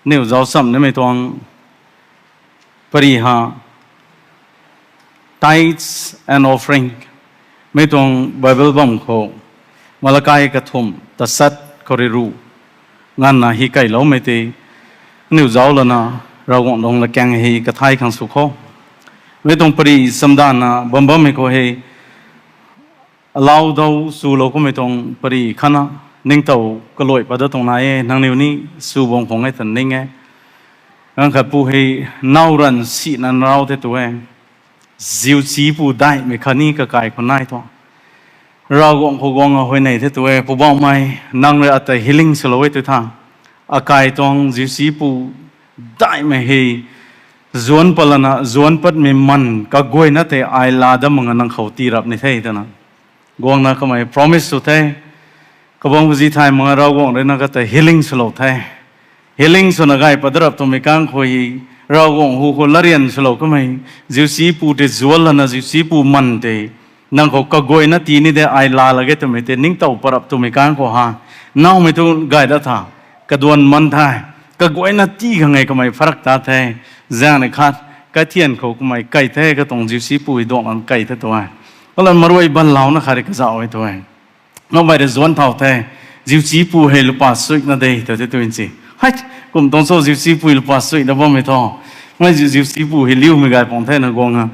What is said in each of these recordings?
นิวเจ้าซ้ำนี่ไม่ต้องปริหา tithes and offering ไม่ต้อง Bible บังโคมาละกายกระทมตัดสัตคอริรูงานน่ะฮิไก่เราไม่ตีนิวเจ้าแล้วนะเราคงลงละแกงฮิกระไทยขังสุขไม่ต้องปริสัมดานะบัมไม่โคเฮลาวดาวสู่เราก็ไม่ต้องปริขณะนิ่งเต่าก็ลอยประเดี๋ยวตรงไหนนั่งนิ้วนี้สู่วงของไอ้ตันนิ่งไงงั้นขับปูให้น่ารันสีนันเราเท่ตัวเองจิวจีปูได้ไม่คันนี้ก็กลายคนไหนตัวเรากงกงเอาไว้ในเท่ตัวเองปูบอกไม่นั่งเลยอัตย์ healing สโลว์ไว้ตัวทางอากายตรงจิวจีปูได้ไม่ให้จวนพลนะจวนปัดไม่มันก็กวยนั่นแต่ไอลาดมังนังเขาตีรับในเท่ตัวนั้นกงนะก็ไม่ promise สุดเท่ก็บอกว่าจีไทยมังเรากงเลยนะก็แต่ healing สโลว์เท่ healing ส่วนอะไรปัดรับตัวไม่กังคุยเรากงหูคนละเรียนสโลว์ก็ไม่จิวจีปูเดจวนละนะจิวจีปูมันเตนังเขาก็กวยนั่นทีนี่เดไอลาละก็ตัวไม่เตนิ่งเต่าปรับตัวไม่กังก็ฮะน้าไม่ต้องไกด์ได้ท่ากระดวนมันท่าก็กวยนั่นทีข้างไงก็ไม่ฟรักตาเท่เจ้าในขาดก็เทียนเขาก็ไม่ไก่เท่ก็ต้องจิวจีปูดวงอันไก่เท่ตัวก็เลยมารวยบ้านเรานะขาดก็จะเอาไว้ตัวน้องไปเดจวนเท่าเท่จิวจีปูให้ลูกปัสสุยนั่นเดย์ตัวอินซีฮัยกุมต้องโซ่จิวจีปูลูกปัสสุยนะบ่ไม่ท้อไม่จิวจีปูให้ลิ้วไม่ไกลปองเท่นะกงอ่ะ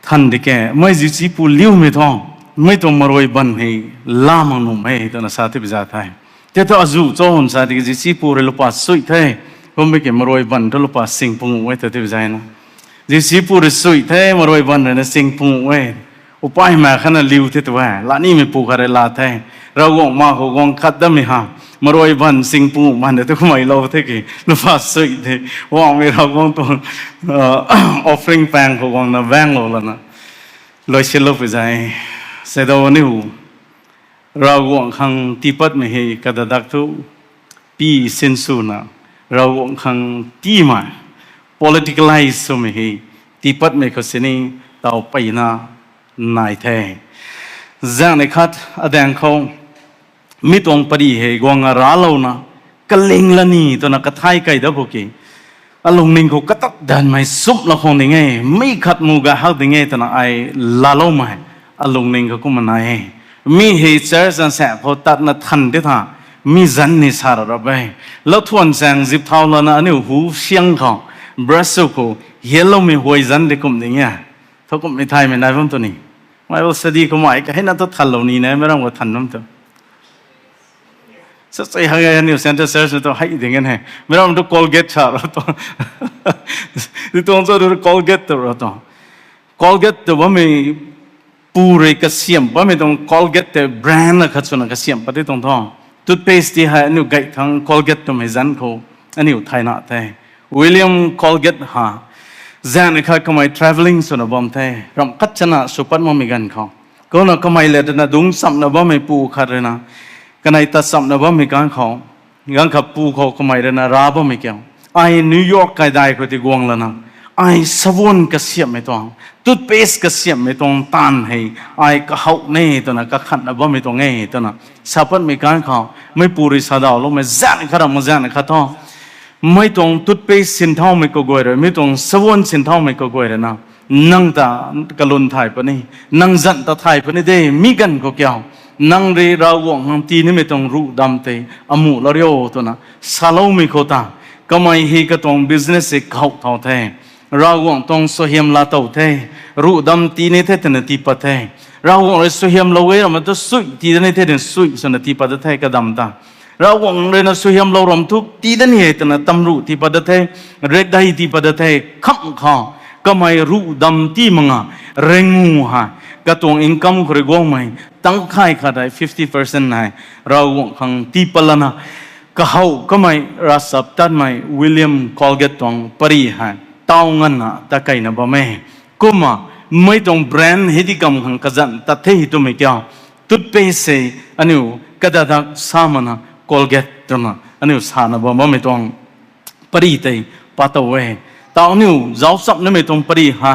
ท่านเด็กไม่จิวจีปูลิ้วไม่ท้อไม่ต้องมารวยบ้านให้ล่ามังนุ่มให้ตัวน่ะสาธิตพิจารณาเจ้าตัวอาจูโจ้หุ่นสาธิตจิวจีปูให้ลูกปัสสุยเท่ก็ไม่เกี่ยมารวยบ้านตัวลูกปัสสิงปุ่งไว้ตัวที่พิจารณาจิวจีปูให้สุยเท่มารวยบ้านเลยนะสิงปุ่งไว้อุปายมาขนาดลิ้วที่ตัวละนี่ไม่ปูกอะไรลาเท่เรากงมาเขากงคัดดำไม่ห่างมารวยบันสิงปูมันเดี๋ยวทุกไม่เราเท่กี่ลูกฟ้าสวยเท่ว่าไม่เรากงตัวoffering แปลงเขากงนะแบงเราแล้วนะลอยเชลล์ไปใจเสด็จวันนี้เรากงขังตีปัดไม่ให้กระดักทุกปีเซนซูนะเรากงขังตีมา politicalize สมัยให้ตีปัดไม่เขาเสนีต่อไปนะนายแท้จังในคัดอดีตเขามิตรองปรีเหกวางราลนะกลิงละนี่ตัวนักไทยไก่ดบุกีอารมณ์นิ่งเขาก็ตัดดันไม่ซุบละคงยังไงไม่ขัดมูกะหักยังไงตัวนักไอ้ลาโลมาอารมณ์นิ่งเขาก็มันไอ้มีเหตุเจอสันแสบพอตัดนัดทันเดท่ามีจันนิสารระบายแล้วทวนแสงจิบเท่าละนะนี่หูเสียงเขาบรัสเขาเฮลมีหวยจันเด็กคนนี้เนี่ยเขาก็ไม่ไทยไม่ได้ผมตัวนี้ไม่ว่าสดีก็ไม่ก็ให้นั่นตัวทันเหล่านี้นะไม่ต้องว่าทันน้ำตัวสักใจหายนี่เซ็นเตอร์เซอร์สตัวให้ยังไงเนี่ยไม่ต้องตัว Colgate ชาร์ตัวตัวนั้นตัว Colgate ตัวตัว Colgate ตัวว่าไม่ปูเรกเสียมว่าไม่ต้อง Colgate แต่แบรนด์นะขัดส่วนกเสียมปฏิตรงท้องทูธเพสที่ให้นี่ไก่ทั้ง Colgate ตัวไม่จันเขาอันนี้ไทยน่ะแต่ William Colgate ฮะจันนี่เขาก็ไม่ traveling ส่วนบ่มแต่รำคัดชนะสุพรรณมีกันเขาก็น่ะก็ไม่เล็ดนะดุงสัมนะบ่ไม่ปูขัดเลยนะกันไอ้ตัดสัมนะบ่มีการเขายังขับปูเขาก็ไม่ได้นะราบ่ไม่เกี่ยวไอ้นิวยอร์กก็ได้ก็ที่กวางแล้วนะไอ้สวอนก็เสียไม่ต้องทูธเพสก็เสียไม่ต้องตานให้ไอ้ก็เขาเนี่ยตัวน่ะก็ขัดนะบ่ไม่ต้องเงี้ยตัวน่ะสัพพะมีการเขาไม่ปูริสาดาวลงไม่จันขนาดมันจันขัดท้อไม่ต้องทูธเพสสินเท่าไม่ก็กวยเลยไม่ต้องสวอนสินเท่าไม่ก็กวยเลยนะนั่งตากะลุนไทยปนี่นั่งจันตาไทยปนี่เด้มีกันก็เกี่ยวนั่งเรียราวงตีนี่ไม่ต้องรู้ดำเตะอมูลเรียวตัวน่ะสาลูมีโคตาก็ไม่ฮีก็ต้อง business เขาเท่าเทราวงต้องสหิมลาเท่าเทรู้ดำตีนี่เท่านั้นตีปัดเทราวงเลยสหิมลาเวรมันต้องสุยตีนี่เท่านั้นสุยส่วนตีปัดเทก็ดำตาเราหวังเลยนะสุยามเรารำทุกตีดันเหตุนะตำรุที่ปัดเทเรกได้ที่ปัดเทขับข้าก็ไม่รู้ดำที่มังเร่งงูฮะก็ตัวอินคัมคริกว่าไม่ตั้งค่ายขาดได้ 50% ไหนเราหวังขังที่ปลานะก็เขาก็ไม่รัศดตัดไม่วิลเลียมคอลเกตตองปรีฮะเต้าเงินนะตะไคนะบ่แม่ก็มาไม่ต้องแบรนด์เฮดิกัมขังกษัตริย์ตัดเทหิตุไม่เกี่ยวตุดเปเซอันนี้ก็ได้ทักสามันะColgate ตัวน่ะอันนี้สารบ่ไม่ต้องปรีเตปัตตาเวตอนนี้เจ้าสับนี่ไม่ต้องปรีฮะ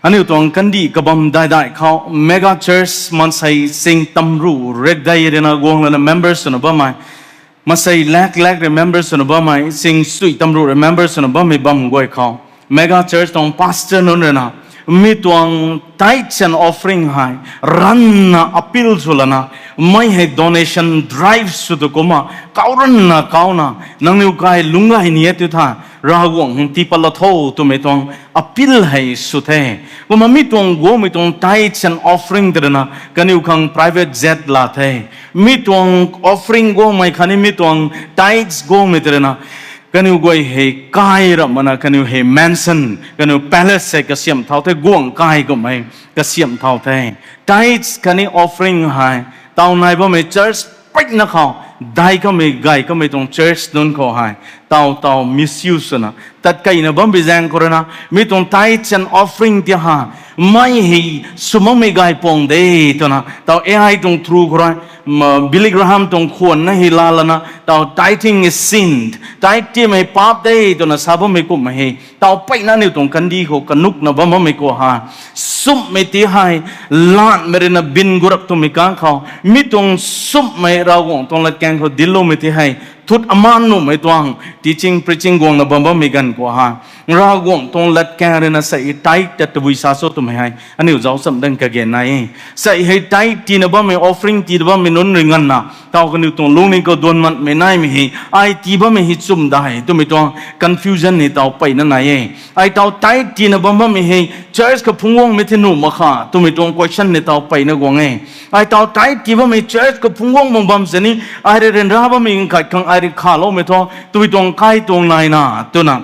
อันนี้ต้องกันดีกับบอมได้เขาเมกาเชิร์ชมันใส่สิ่งตำรูเรกได้เรนะกวงแล้วนะ members นะบ่มา มาใส่แลก remember สนบ้าไหมสิ่งสุยตำรวจ remember สนบ้าไม่บ้ามกวยเขา mega church ตรง pastor นั่นเลยนะมีตัว tithes and offering ให้รันนะ appeal สุลนะไม่ให้ donation drive สุดก็มาเขารันนะเขานะนังนิวกายลุงไงเนี่ยตุท่าราหวงที่ปลาโทตัวไม่ต้อง appeal ให้สุดเองว่ามันมีตัวกูมีตัว tithes and offering ตัวนะกันนิวคัง private jet ลาเทมีตัว offering กูไม่คันนี้มีตัว tithes กูไม่ตัวนะกันอยู่กวยเฮกายระมันนะกันอยู่เฮแมนสันกันอยู่ palace ก็เสียมเท่าเท่กวงกายก็ไม่ก็เสียมเท่าเท่ tithes กันนี้ offering ให้ตอนไหนบ่ไม่ church ไปนะเขาได้ก็ไม่ไกลก็ไม่ต้อง church นั่นเขาให้ตาว misuse นะตัดไกลนะบ่ไม่แจ้งคนนะมีต้อง tithes and offering ที่หาไม่ให้สมมติไม่ไกลปองเด้ตัวนะตาว AI ต้อง true คนบิลลี่กราฮัมต้องควรนะฮิลาลนะตาว tithing is sinned tithing ไม่ปาบได้ตัวนะซาบไม่กุมให้ตาวไปนั่นนี่ต้องกันดีเขากันนุกนะบ่ไม่กูหาซุปไม่ตีให้ล้านไม่ได้นะบินกุรับตัวไม่กางเขามีต้องซุปไม่เราวงต้องละแกงเขาดิลโลไม่ตีให้ทุดอามันนุ่มไม่ตัวง teaching preaching กวงนะบ่ไม่กันกูหาเราวงต้องละแกงเรนะใส่ไตแต่ตัววิสาสตัวไม่ให้อันนี้เราสำคัญกันยังไงใส่ให้ไตที่นะบ่ไม่ offering ที่นะบ่ไม่นุนเรื่องนะตาวกันอยู่ตรงลุงนี่ก็โดนมันไม่ได้ไม่ให้ไอที่บ่ไม่ฮิตซุ่มได้ตัวไม่ตัว confusion นี่ตาวไปนั่นไงไอตาวไตที่นะบ่ไม่ให้ church ก็พุ่งวงไม่ที่นุ่มมาค่ะตัวไม่ตัว question นี่ตาวไปนะกวงไอตาวไตที่บ่ไม่ church ก็พุ่งวงมองบัมเสนี่ไอเรียนรับบ่ไม่ขัดขังไอเรียนข้าเราไม่ตัวตัวไม่ตัวใครตัวไหนนะตัวนั้น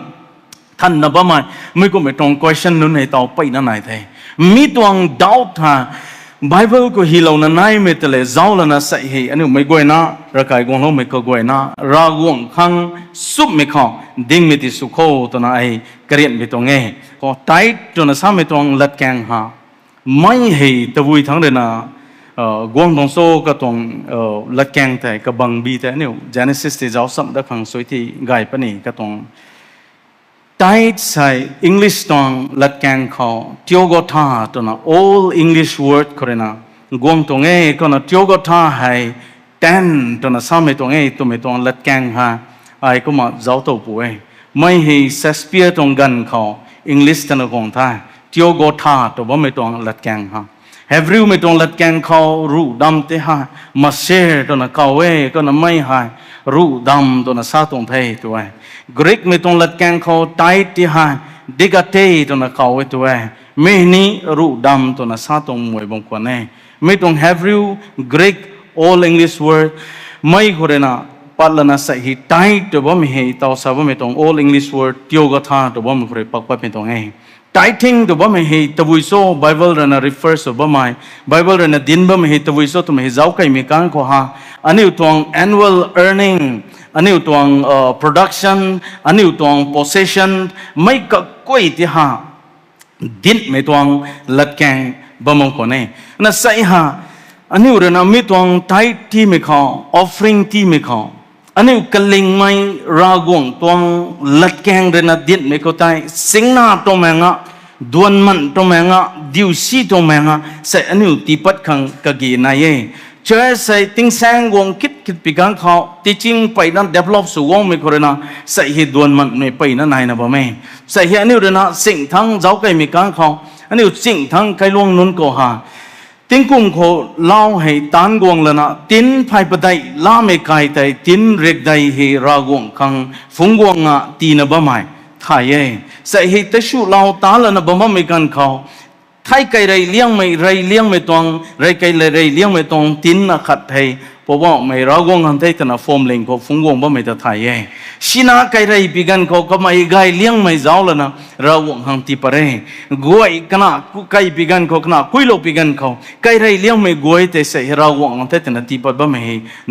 ท่านนับมาไม่ก็ไม่ต้อง question นู้นให้ตาวไปนั่นไงเถอะมีตัว doubt ฮะBible ก็ฮิลาวนั้นไม่เตลเจ้าแล้วนะใส่ให้อันนี้ไม่กวยนะรักไอ้กงเราไม่ก็กวยนะรากวงขังซุปไม่ข้าดิ่งไม่ติสุโคตัวนั้นไอ้กระเรียนไม่ตรงก็ไตตัวนั้นสามไม่ตรงลัดแกงฮะไม่ให้ตะวุยทั้งเดนะกวงตรงโซก็ตรงลัดแกงแต่ก็บังบีแต่เนี่ย Genesis ที่เจ้าสัมดักขังสวยที่ไก่ปนี่ก็ตรงTithe ใส่ English ตองลัดแกงเขาเที่ยวก็ท่าตัวน่ะ all English word คนน่ะกวงตรงก็น่ะเที่ยวก็ท่าให้10ตัวน่ะสามไม่ตรงตัวไม่ตรงลัดแกงฮะไอ้ก็มาเจ้าตัวป่วยไม่ให้เซสเปียตรงกันเขา English ตัวน่ะกงท่าเที่ยวก็ท่าตัวว่าไม่ตรงลัดแกงฮะHebrew ไม่ตรงลัดแกงเขารู้ดำเตะฮะมาเชตัวน่ะเขาก็น่ะไม่ให้รู้ดำตัวน่ะซาตรงเทตัวGreek ไม่ต้องลัดแกงเขาไตที่หาดิกาเตตัวนักเขาไว้ตัวไม่นี่รู้ดำตัวนักซาตรงมวยบางคนไม่ต้อง Hebrew Greek all English word ไม่คนนะปัลลนะใส่ไตตัวบ่ไม่ให้ตัวสาวไม่ต้อง all English word เที่ยวก็ท่าตัวบ่ไม่คนปักปักไม่ต้องTithing ตัวบ่ไม่ให้ตัววิโซ Bible เรนะ refers ตัวบ่ไม่ Bible เรนะดินบ่ไม่ให้ตัววิโซตัวไม่ให้เจ้าใครมีการขอหาอันนี้ตัว annual earning อันนี้ตัว production อันนี้ตัว possession ไม่ก็คุยที่หาดินไม่ตัวลัดแกงบ่มงคลนั่นใส่หาอันนี้เรนะมีตัว tithe ที่ไม่เขา offering ที่ไม่เขาอันนี้กลิงไม่รากวงตัวลัดแกงเรนะดินไม่ก็ตายสิงนาตัวแมงะดวนมันตัวแมงะดิวซีตัวแมงะใส่อันนี้ตีปัดขังกะกีนายเชื่อใส่ติ้งแสงวงคิดปีกันเขาที่จริงไปนั้น develop สู่วงไม่คนนะใส่เหตุดวนมันไม่ไปนั่นนายนะบ่แม่ใส่เหตุอันนี้เรนะสิ่งทั้งเจ้าไก่มีการเขาอันนี้สิ่งทั้งไก่ลวงนุนก็หาติ้งกุมเขาเล่าให้ตานกวงแล้วนะติ้นไพ่ปได้ล่าไม่ไกลแต่ติ้นเรียกได้ให้รากวงขังฟุ้งกวงอ่ะตีนะบ่ไม่ถ่ายใส่เหตุชูเล่าตาแล้วนะบ่ไม่กันเขาไทยไก่ไรเลี้ยงไม่ตรงไรไก่ไรเลี้ยงไม่ตรงติ้นนะขัดไทยเพราะว่าไม่รากวงหันไทยแต่นะฟอร์มเล่งเขาฟุ้งกวงบ่ไม่จะถ่ายชินาไก่ไรปีกันเขาก็ไม่ไก่เลี้ยงไม่เจ้าแล้วนะรากวงหันตีปะเร่กวยขนาดไก่ปีกันเขาขนาดคุยโลปีกันเขาไก่ไรเลี้ยงไม่กวยแต่ใส่รากวงหันไทยแต่นะตีปะบ่ไม่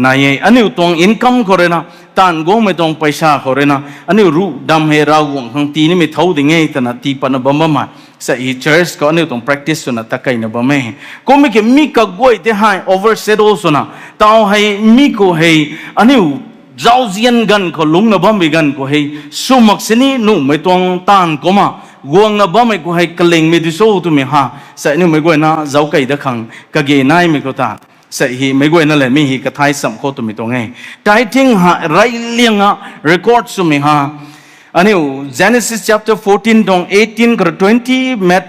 นายอันนี้ตรงอินคัมเขาเลยนะตานกวงไม่ตรงไปชาเขาเลยนะอันนี้รู้ดำให้รากวงหันตีนี่ไม่เท่าดิ่งแต่นะตีปะนะบ่มา sa church ko ano itong practice na takay na ba may kung may mika goy te hay overshadow so na tao hay miko hay ano zao zian gan ko lung na ba may gan ko hay sumak sini no may tuang tan ko ma guang na ba may ko hay kaling may diso to may ha sa inyo may goy na zao kay dakang kaginay may ko ta sẽ hi mấy quên nó lại mi hi cái thái sầm khô tụi mình tụi nghe trái thiên hạ rai liang á record số mình ha anh yêu Genesis chapter 14 dong 18 cái 20 met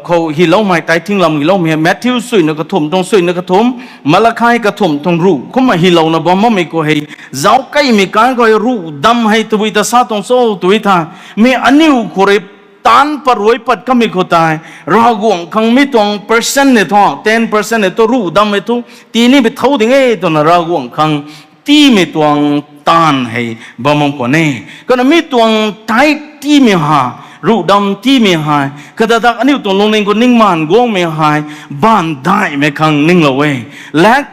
khâu hi lâu mai trái thiên làm hi lâu mi Matthew suy nó cái thùng dong suy nó cái thùng Malachi cái thùng dong ru không mà hi lâu nó bom mi ko hay giáo cái mi cái ko ru đâm hay tụi ta sa dong số tụi ta mi anh yêu kore tan par roi pat kami khota hai raguang khang mi tong percent ne tho 10% ne to ru dam me tu ti ni be thau ding e to na raguang khang ti me tuang tan hai bamong ko ne kana mi tuang tai ti me ha ru dam ti me hai kada dak aniu tong long ning ko ning man gong me hai ban dai me khang ning lo we lak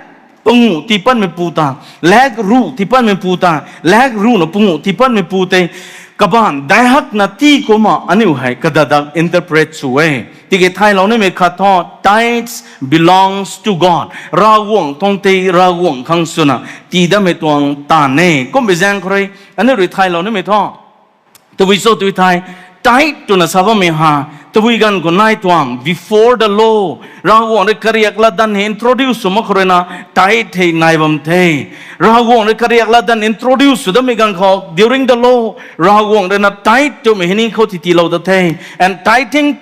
pungu ti pan me puta lak ru ti pan me puta lak ru no pungu ti pan me pute kaban dai hak na ti ko ma aniu hai kadadak interpret suwe ti ke thai lo ne me khatho tithes belongs to God rawong tong te rawong khang suna ti da me tuang ta ne kom be jang khoi ane ri thai lo ne me tho to we so tu thai tithe to na sava me ha to we gan ko nai tuam before the law rawong re kariak la dan introduce suma khoi na tithe he nai bam the rawong re kariak la dan introduce da me gan kho during the law rawong re na tithe to me ni kho ti lo da the and tithing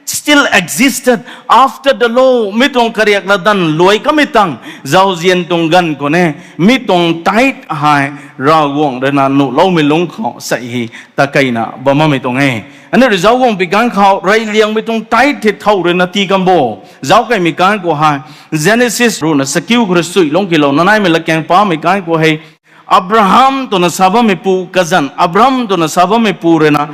still existed after the law mi tong kariak la dan loi ka mi tang zau zien tong gan ko ne mi tong tithe hai rawong re na nu lo mi long kho sai hi ta kai na ba ma mi tong e anh ơi giáo ông bị cán khảo ray liang bị tung tay thiệt thâu rồi na ti cam bồ giáo cái bị cán của hai Genesis rồi na skill của sui long kilo na nai mình là keng pa bị cán của hay Abraham to na saba me pu kazan Abraham to na saba me pu rồi na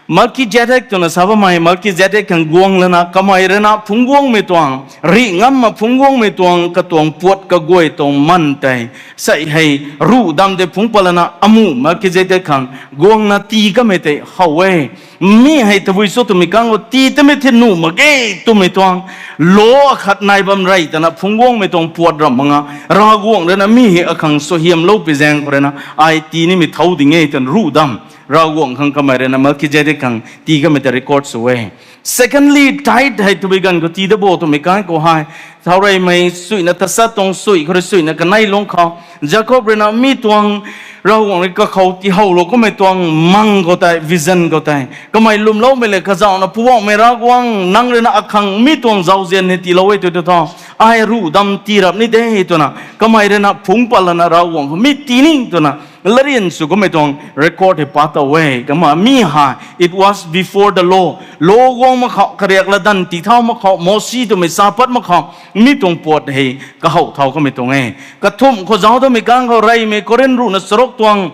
Melchizedek to na saba mai Melchizedek kang guang lana kamai rena phungguang me tuang ri ngam ma phungguang me tuang ka tuang puat ka goi tong man tai sai hay ru dam de phung palana amu Melchizedek kang guang na ti ka me te hawe mi hay tavui so tu mi kang o ti te me the nu ma ge tu me tuang lo khat nai bam rai ta na phungguang me tong puat ram manga ra guang rena mi he akhang so hiam lo pe jang korena ai ti ni mi thau ding e tan ru dam rawong khang kamare na Melchizedek khang ti ga me the records away secondly tithe hai tu bigan ko ti da bo to me kan ko hai thaurai mai sui na ta sa tong sui khore sui na kanai long kha Jacob rena mi tuang rawong ka khau ti hau lo ko me tuang mang ko tai vision ko tai kamai lum lo me le kha jaw na puwa me rawong nang rena akhang mi tuang zau zen ne ti lo we to to ai ru dam ti rap ni de to na kamai rena phung palana rawong mi ti ning to na larian su ko me tong record he path away kama mi ha it was before the law gong ma kha kariak la dan ti thau ma kha mosi to me sapat ma kha mi tong pot he ka hau thau ko me tong e ka thum kho jaw to me kang ko rai me koren ru na sorok tuang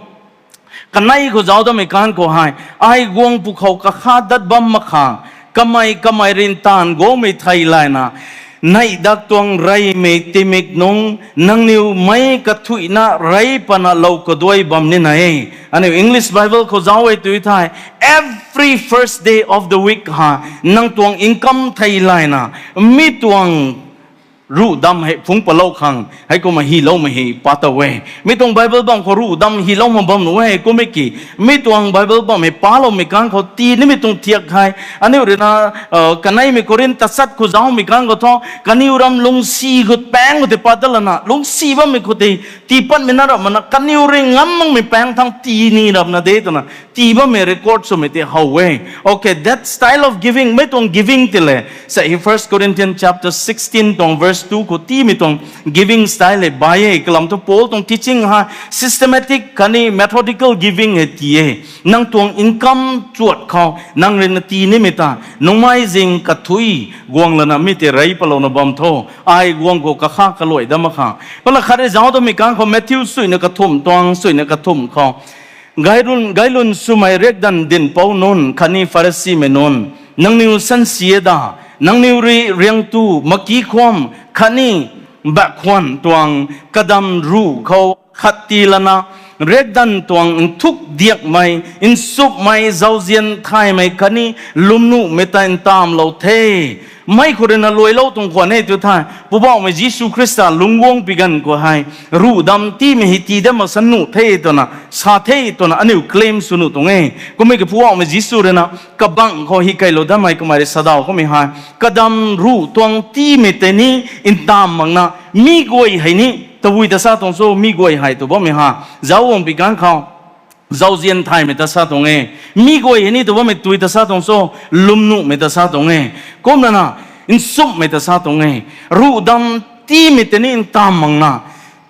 kanai ko jaw to me kan ko hai ai gong pu khau ka kha dat bam ma kha kamai rin tan go me thai lai na nay dak tuang rai me timik nong nang niu mai ka thui na rai pana lo ko doi bam ni na e ani English Bible ko zawe tu thai every first day of the week ha nang tuang income thai lai na mi tuang ru dam he phung palo khang hai ko ma hi lo ma hi pata we mi tong Bible bang ko ru dam hi lo ma bam no we ko me ki mi tong Bible bang me pa lo me kang ko ti ni mi tong thiak khai ani ri na kanai me korin tasat ko jaw mi kang ko tho kani uram lung si ko pang ko te patal na lung si ba me ko te ti pan me na ra mana kani uri ngam mang me pang thang ti ni rap na de to na ti ba me record so me te how we okay that style of giving me tong giving tile say 1 Corinthians chapter 16 tong verse 2 ko ti mi tong giving style e baye kalam to pol tong teaching ha systematic kani methodical giving e ti e nang tong income chuat kho nang ren ti ni meta nongmai jing ka thui guang lana mi te rai palo na bam tho ai guang ko ka kha ka loi da ma kha pala khare jaw to mi kang kho Matthew sui na ka thum tong sui na ka thum kho gailun sumai rek dan din pau non khani Pharisee me non nang niu san sieda nang niu ri riang tu maki khom khani ba khwan tuang kadam ru kho khati lana rek dan tuang thuk diak mai in sup mai zauzian thai mai khani lumnu meta in tam lo the mai khorena loi lo tong khwan he tu thai pu ba me Jesus Christa lungwong pigan ko hai ru dam ti me hi ti da ma sanu the to na sa the to na anu claim sunu tong e ko me ke pu ba me Jesus re na ka bang ko hi kai lo da mai ko mai sadao ko me hai kadam ru tuang ti me te ni in tam mang na มีกวยให้นี่ตัววิตาซาตรงโซมีกวยให้ตัวบ่ไม่ฮะเจ้าองค์ปีกันเขาเจ้าเจียนไทยไม่ตาซาตรงเอมีกวยให้นี่ตัวบ่ไม่ตัววิตาซาตรงโซลุมนุไม่ตาซาตรงเอก้มแล้วนะอินซุปไม่ตาซาตรงเอรู้ดำตีไม่แต่นี่อินตามมังนะ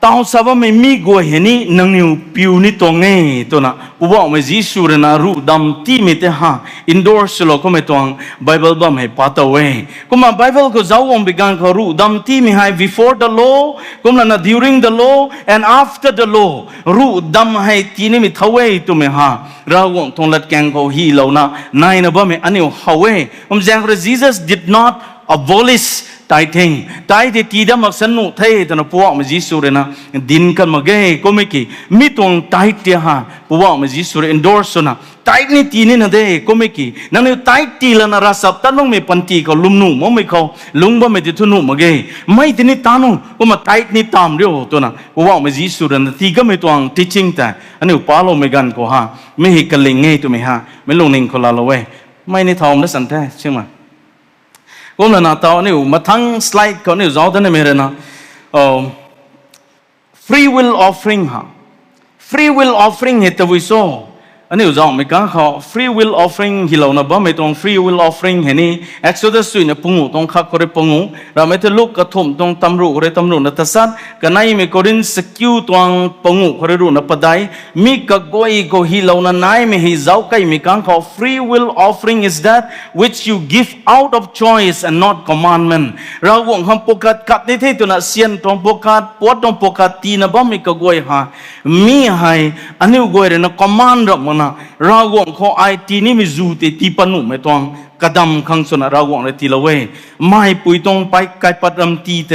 ตาวสาวไม่มีกวยเห็นนี่นังนิวปิวนี่ตรงเงี้ยตัวน่ะผู้บอกไม่จีสุรนารู้ดำที่ไม่แต่ฮะอินดอร์สโลก็ไม่ตรงไบเบิลบ้าไม่ปัตเอาไว้ก็มาไบเบิลก็เจ้าองค์บิการเขารู้ดำที่ไม่ให้ before the law ก็มันน่ะ during the law and after the law รู้ดำให้ที่นี่ไม่เท่าไว้ตัวไม่ฮะเราวงทงลัดแกงเขาฮีเหล่านะนายนะบ้าไม่อันนี้เขาไว้ผมแจ้งว่า Jesus did not abolish tithing tithing tidak maksudnya thay tanah puak majlis suri na din kan magai komiki mitong tithe dia ha puak majlis suri endorse na tithe ni tini na deh komiki nang ni tithe tila na rasap tanong me panti kau lumnu mau me kau lungba me ditunu magai mai tini tanu koma tithe ni tam rio tu na puak majlis suri na tiga me tuang teaching ta ane upalo me gan ko ha me hikalingai tu me ha me lungning ko lalawe mai ni thom na sante cumaก็เลยนะตอนนี้มาทั้งสไลด์ก็นี่เราได้ไม่เห็นนะ free will offering ฮะ free will offering เหตุวิโซอันนี้เราไม่กันเขา free will offering ที่เราเนี่ยบ่ไม่ตรง free will offering เห็นนี่ Exodus สุดเนี่ยปุ่งตรงขับก็ได้ปุ่งเราไม่ต้องลุกกระทุ่มตรงตำรวจก็ได้ตำรวจนัทสัตกันนั่นไม่ก็รินสกิลตรงปุ่งก็ได้รู้นับได้มีกกอยก็ที่เราเนี่ยนั่นไม่ให้เจ้าใครไม่กันเขา free will offering is that which you give out of choice and not commandment เราหวังคำปกติกัดในที่ตัวนั้นเสียนตรงปกติปวดตรงปกตินะบ่มีกกอยฮะมีให้อันนี้กกอยเรื่อง command รับมันเราหวังเขาไอทีนี่มีจูติที่ปนุไม่ต้องกระดำขังสนะเราหวังเลยทีละเว้ไม่ปุยตรงไปไกปัดรำตีเต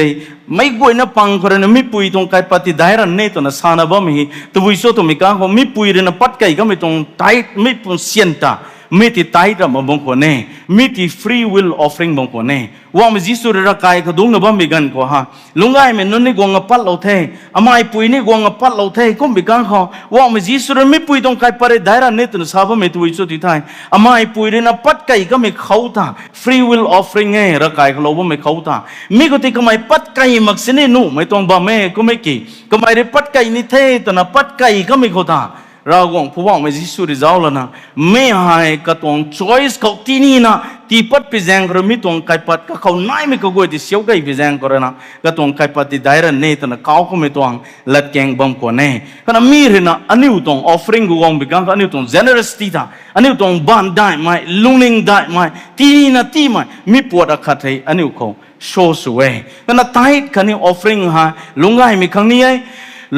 ไม่กวยนะปังคนนั้นไม่ปุยตรงไกปัดที่ได้รันเนตัวนั้นสานะบ่มีตัววิโสตัวมีการเขาไม่ปุยเรื่องปัดไก่ก็ไม่ตรงไตไม่ปนเสียนตาไม่ที่ไตระมาบงคนเน่ไม่ที่ free will offering บงคนเน่ว่ามันจิสุระกายเขาดุงนะบ่มีกันก็ฮะลุงไอ้เมนุนนี่กวงปัดเราเทอามาไอปุยนี่กวงปัดเราเทก็มีกันเขาว่ามันจิสุระไม่ปุยตรงไกปัดได้รันเนตัวนั้นสาบไม่ตัววิโสที่ไทยอามาไอปุยเรื่องปัดไก่ก็ไม่เข้าตา free will offering เง่ระกายเขาเราบ่ไม่เข้าตามีก็ที่ก็ไม่ปัดไก่มักเสน่ห์นู่ไม่ต้องบ่แม่ก็ไม่กี่ก็ไม่ได้ปัดไก่นี่เทตัวนั้นปัดไก่ก็ไม่เข้าตาเราหวังผู้ว่าไม่จิสุริเจ้าแล้วนะไม่ให้กระตง choice เขาที่นี่นะที่ปัดพิจารณาไม่ตรงไก่ปัดก็เขาไม่ไม่ก็กลัวที่เสียวไก่พิจารณาก็เลยนะกระตงไก่ปัดที่ได้รันเนตนะเขาก็ไม่ตรงลัดแกงบังคนเน่ขณะมีเรื่องนะอันนี้ตรง offering กูวางไปกันอันนี้ตรง generosity ท่าอันนี้ตรงบ้านได้ไหมลุงลิงได้ไหมที่นี่นะที่ไหมมีปวดขัดให้อันนี้เขา show สวยขณะท้ายคันนี้ offering ฮะลุงไงมีครั้งนี้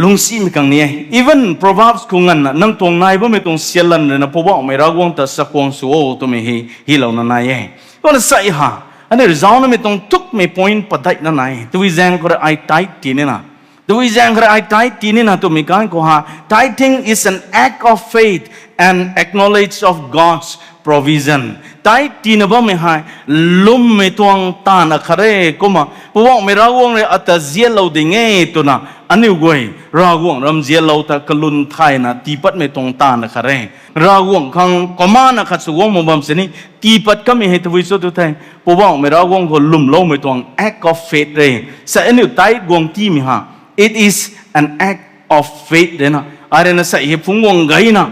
ลุงซีมีครั้งนี้ even Proverbs คุงันนะนั่งตรงไหนบ่ไม่ตรงเสียลันเลยนะเพราะว่าไม่รักวงแต่สักวงสู้ตัวไม่ฮีเหล่านั้นไงก็เลยใส่ฮะอันนี้เราเนี่ยไม่ตรงทุกไม่ point ปัดได้นั่นไงตัววิจารณ์ก็ไอ้ไตที่นี่นะตัววิจารณ์ก็ไอ้ไตที่นี่นะตัวมีการก็ฮะ tithing is an act of faith and acknowledge of God's provision ไตที่นี่บ่ไม่ให้ลุ่มไม่ตวงตานะคาเร่ก็มาเพราะว่าไม่รักวงเลยอัตเจียเราดิ่งเงี้ยตัวน่ะอันนี้ก็เราหวังรำเจียเราแต่กลุนไทยนะตีปัดไม่ตรงตานะครับเร่เราหวังขังก็มานะขัดสวงมุมบัมเสนีตีปัดก็ไม่ให้ทวิสุดทุกท่านเพราะว่าไม่เราหวังคนลุ่มโลไม่ตรง act of faith เร่เสียนี่ไตหวังที่มีฮะ it is an act of faith เด้นะอะไรนะเสียฟุ้งหวังไงนะ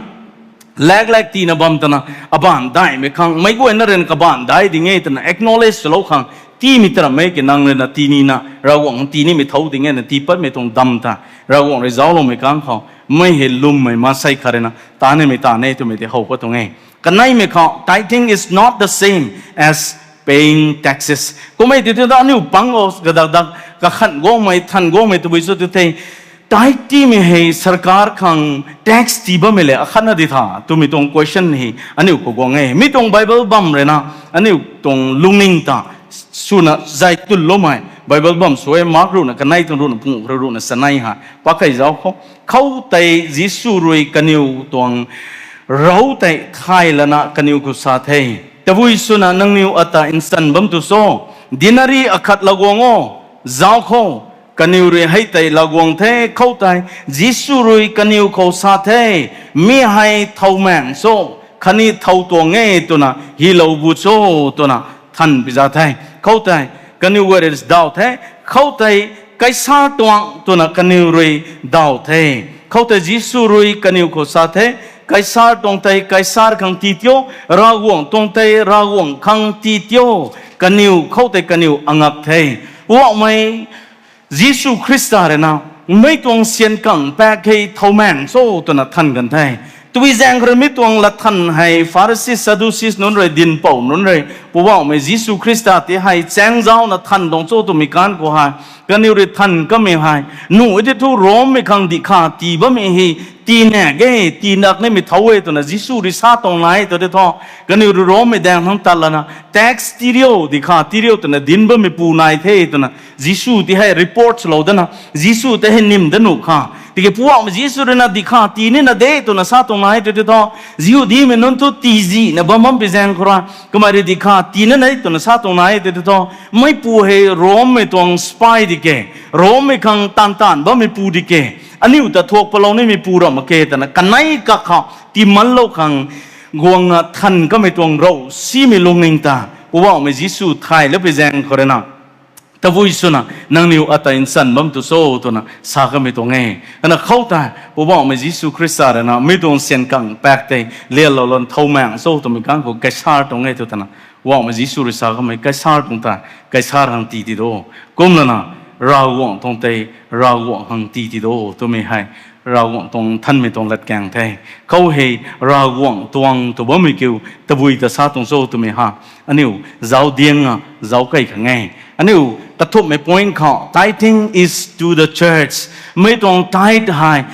แรกๆตีนะบัมตนะบ้านได้ไม่ขังไม่กวนนั่นเรื่องกับบ้านได้ดิ่งเงี้ยตนะ acknowledge เราขังที่มีตระไม่กินนั่งเลยนะที่นี่นะเราหวังที่นี่ไม่เท่าดิ่งเงี้ยนะที่ปัดไม่ตรงดำตาเราหวังเราเจ้าลงไม่กังเขาไม่เห็นลุ่มไม่มาใส่ขารนะตาเนี่ยไม่ตาเนี่ยตัวไม่ได้เขาก็ตรงไงกันไหนไม่เขา tithing is not the same as paying taxes ก็ไม่ติดตัวนี่ปังโอกระดักก็ขันโกงไม่ทันโกงไม่ตัววิสุทธิ์เตยtithing में है सरकार खां टैक्स तीबा में ले अखना दिखा तुम इतों क्वेश्चन नहीं अनिउ को गोंगे मितों बाइबल बम रेना अनिउ तों लुंगिंग ता सुना जाइतुल लोमाय बाइबल बम सोए मार्क रू न कनाई तुम रू न पुंग रू न सनाई हा पाकै जाओ खौ तै जिसु रुई कनिउ तों राउ तै खाई लना कनिउ को साथे तबुई सुना नंगनिउ अता इंसान बम तु सो दिनरी अखत लगोंगो जाओ खो कनिउ रे है तै लगोंग थे खौ तै जिसु रुई कनिउ को साथे मी हाय थौमैन सो खनी थौ तोंगे तुना हिलो बुचो तुना थान बिजा थे खौ तै कनिउ रे दाउ थे खौ तै cái sa tuang tu na kaniu rui đào thế khâu te Giêsu rui kaniu ko sa thế cái sa tông tay cái sa khang ti tiêu ra guang tông tay ra guang khang ti tiêu kaniu khâu te kaniu angak thế wa mai Giêsu Christa re na mấy tuang xiên cẳng ba cái thâu mang số tu na thân gần thế tui giang rồi mấy tuang là thân hay Pharisee Sadducees nón rồi điên bảo nón rồi bố bảo mấy Giêsu Christa thì hay giang giáo là thân đồng số tụi mình can của hai cái điều rồi thân cái mình hay nụ cái thu róm mình khang đi khá tì bấm mình hi tì nè cái tì nặc này mình thấu ấy tụi nó Giêsu đi sát tông lại tụi nó thọ cái điều rồi róm mình đang thằng ta là na tax tirio đi khá tirio tụi nó điên bấm mình pu này thế tụi nó Giêsu thì hay report lâu đó na Giêsu thì hay niệm đó nụ khá thì cái phụ ông Giêsu rồi na đi khá tì này na đấy tụi nó sát tông lại tụi nó thọ Giêsu đi mình nói tụi tì gì na bấm bấm bị giang kora cái mà đi khá tì này tụi nó sát tông lại tụi nó thọ mấy pu hay róm mình tuang spy đi kề róm mình khang tan tan bấm mình pu đi kề anh yêu ta thuộc vào lòng này mình pu rồi mà kề ta na cái này các họ tìm mất lâu khang guang thân cái mình tuang râu xí mình lung ninh ta phụ ông mình Giêsu thay lớp bị giang kora na ta vui xuân à năng nhiều ở tại sân bấm tu số tu na sa cái mình tuang nghe anh khâu ta phụ ông mình Giêsu Christa rồi na mình tuang xiên cẳng bạc tay lia lâu lần thâu mạng số tu mình căng của cái sa tuang nghe tu ta na phụ ông mình Giêsu rồi sa cái mình cái sa tuang ta cái sa hàng tì tì đó cũng là na rau quảng tông tây rau quảng hàng tì tì đó tu mình hay rau quảng tông thân mình tông lật càng thế câu hay rau quảng tuang tu bấm mình kêu ta vui ta sa tông số tu mình ha anh yêu giáo điên à giáo cây khang nghe anh yêu ta thuộc mấy point họ tithing is to the church mấy tông tithe hay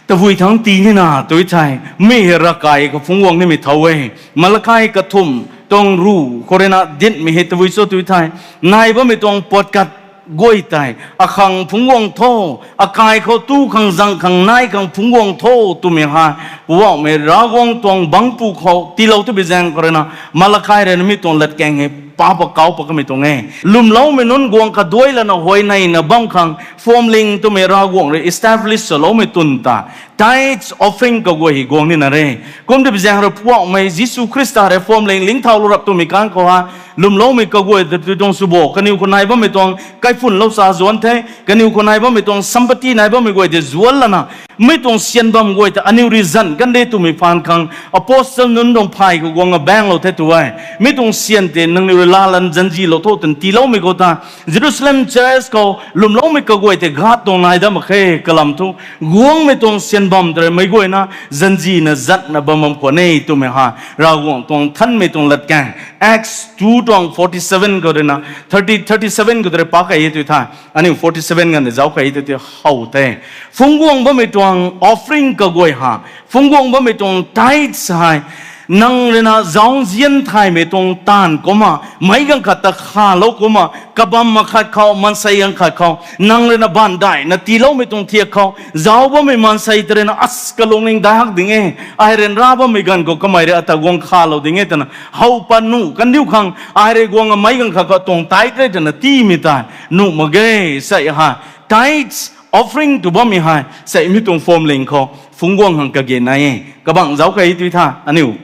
ta vui thằng tì như nào tôi thấy mấy ra cái phụng quang này mình thâu ấy mà là cái thùng tông ru corona điện mi hết vui số tuổi thay nay bữa mi tông podcast goi tai khang phung wong tho kai kho tu khang zang khang nai khang phung wong tho tu mi ha wa me ra wong tong bang pu kho ti lo tu bi jang corona malakai re mi tong lat keng he pa pa kau pa mi tong nge lum lo me non guang ka doi la na hoi nai na bang khang form ling tu me ra wong re establish so lo me tun ta tithes offering ka go hi gong ni na re kom de bi jang ro puak me Giêsu Christa re form ling thau lo rap tu mi kan ko ha lum lo me ka go de dong su bo ka niu ko nai ba me tong kai phun lo sa zuan the ka niu ko nai ba me tong sampati nai ba me go de zual la na me tong sian bam go ta aniu reason kan de tu mi fan khang apostle nun dong phai ko gong a bang lo the tu ai me tong sian te nang ni la lan jan ji lo tho ten ti lo me go ta Jerusalem church ko lum lo me ka go te ghat tong nai da ma khe kalam tu guang me tong sian bam tre mai go na jan ji na zat na bam ko nei tu me ha ra guang tong than me tong lat kang Acts 2:47 go de na 37 go de pa ka ye tu tha ani 47 gan de zau ka ye tu hau te phung guang ba me tong offering ka go ha phung guang ba me tong tithes hai nang lena zong zian thai me tong tan koma mai gang khat ta kha lo koma kabam ma khat khao man sai ang khat khao nang lena ban dai na ti lo me tong thia khao zau ba me man sai tre na as ka long ning da hak dinge ai ren ra ba me gan ko kamai re ata gong kha lo dinge ta na hau pan nu kan diu khang ai re gong mai gang khat ka tong tai tre ta na ti mi ta nu ma ge sai ha tithes offering to bom mi hai sai mi tong form ling kho phung guang hang ka ge nai ka bang zau kai tu tha aniu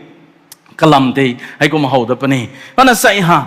kalam te ai ko ma ho da pani pana sai ha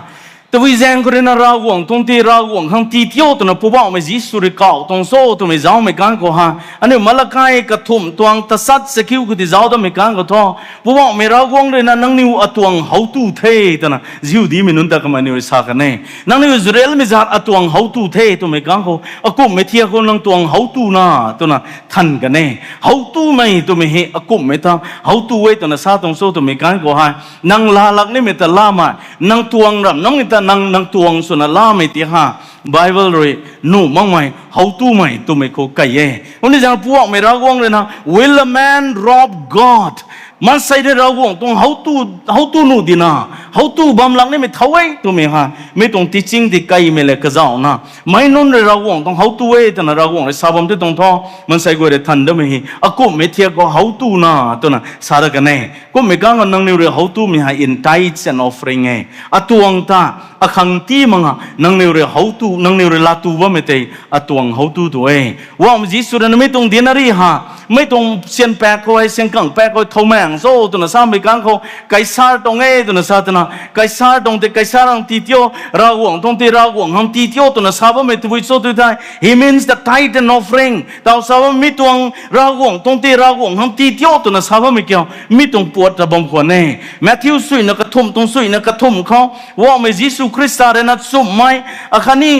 tu vi zang ko na ra wong tong ti ra wong hang ti tio to na pu ba me Giêsu ri kau tong so to me zau me kan ko ha ane malakai ka thum tuang ta sat se kiu ko ti zau da me kan ko tho pu ba me ra wong re na nang niu atuang hau tu the ta na jiu di me nun ta ka ma ni sa ka ne nang niu Israel me zat atuang hau tu the to me kan ko akum me thia ko nang tuang hau tu na to na than ka ne hau tu mai to me he akum me ta hau tu we to na sa tong so to me kan ko ha nang la lak ni me ta la ma nang tuang ram nang ta nang tuang so na la me ti ha Bible rồi nu mong mày hậu tu mày tu mày ko kai ye oni jang puak me ra gong le na will a man rob God man sai de ra gong tong hậu tu nu dina hậu tu bam lang ne me thawai tu me ha me tong teaching di kai me le ka zau na mai non re ra gong tong hậu tu e ta na ra gong le sabam te tong tho man sai go re than de me hi aku me thia ko hậu tu na to na sa da ka ne ko me ka nang ne re hậu tu me ha in tithes and offering e atuang ta akhang ti manga nang ne re hậu tu nang ne re la tu ba me te atuang hậu tu tu e wa Giêsu na me tong dinari ha me tong sian pa ko ai sian kang pa ko thau mang งโซ่ตัวนั้นสามไปกันเขาไกซาร์ตรงเอตัวนั้นซาตนะไกซาร์ตรงเตไกซาร์ตรงตีเตียวราหวงตรงเตราหวงหังตีเตียวตัวนั้นซาบะไม่ตัววิโซตัวได้ he means the tithe and offering แต่ซาบะมีตัวราหวงตรงเตราหวงหังตีเตียวตัวนั้นซาบะไม่เกี่ยวมีตรงปวดระบมขวานเน่แมทธิวสุยนักกระทุ่มตรงสุยนักกระทุ่มเขาว่าไม่ยิสุคริสต์อะไรนัดสุ่มไม่อาคานี้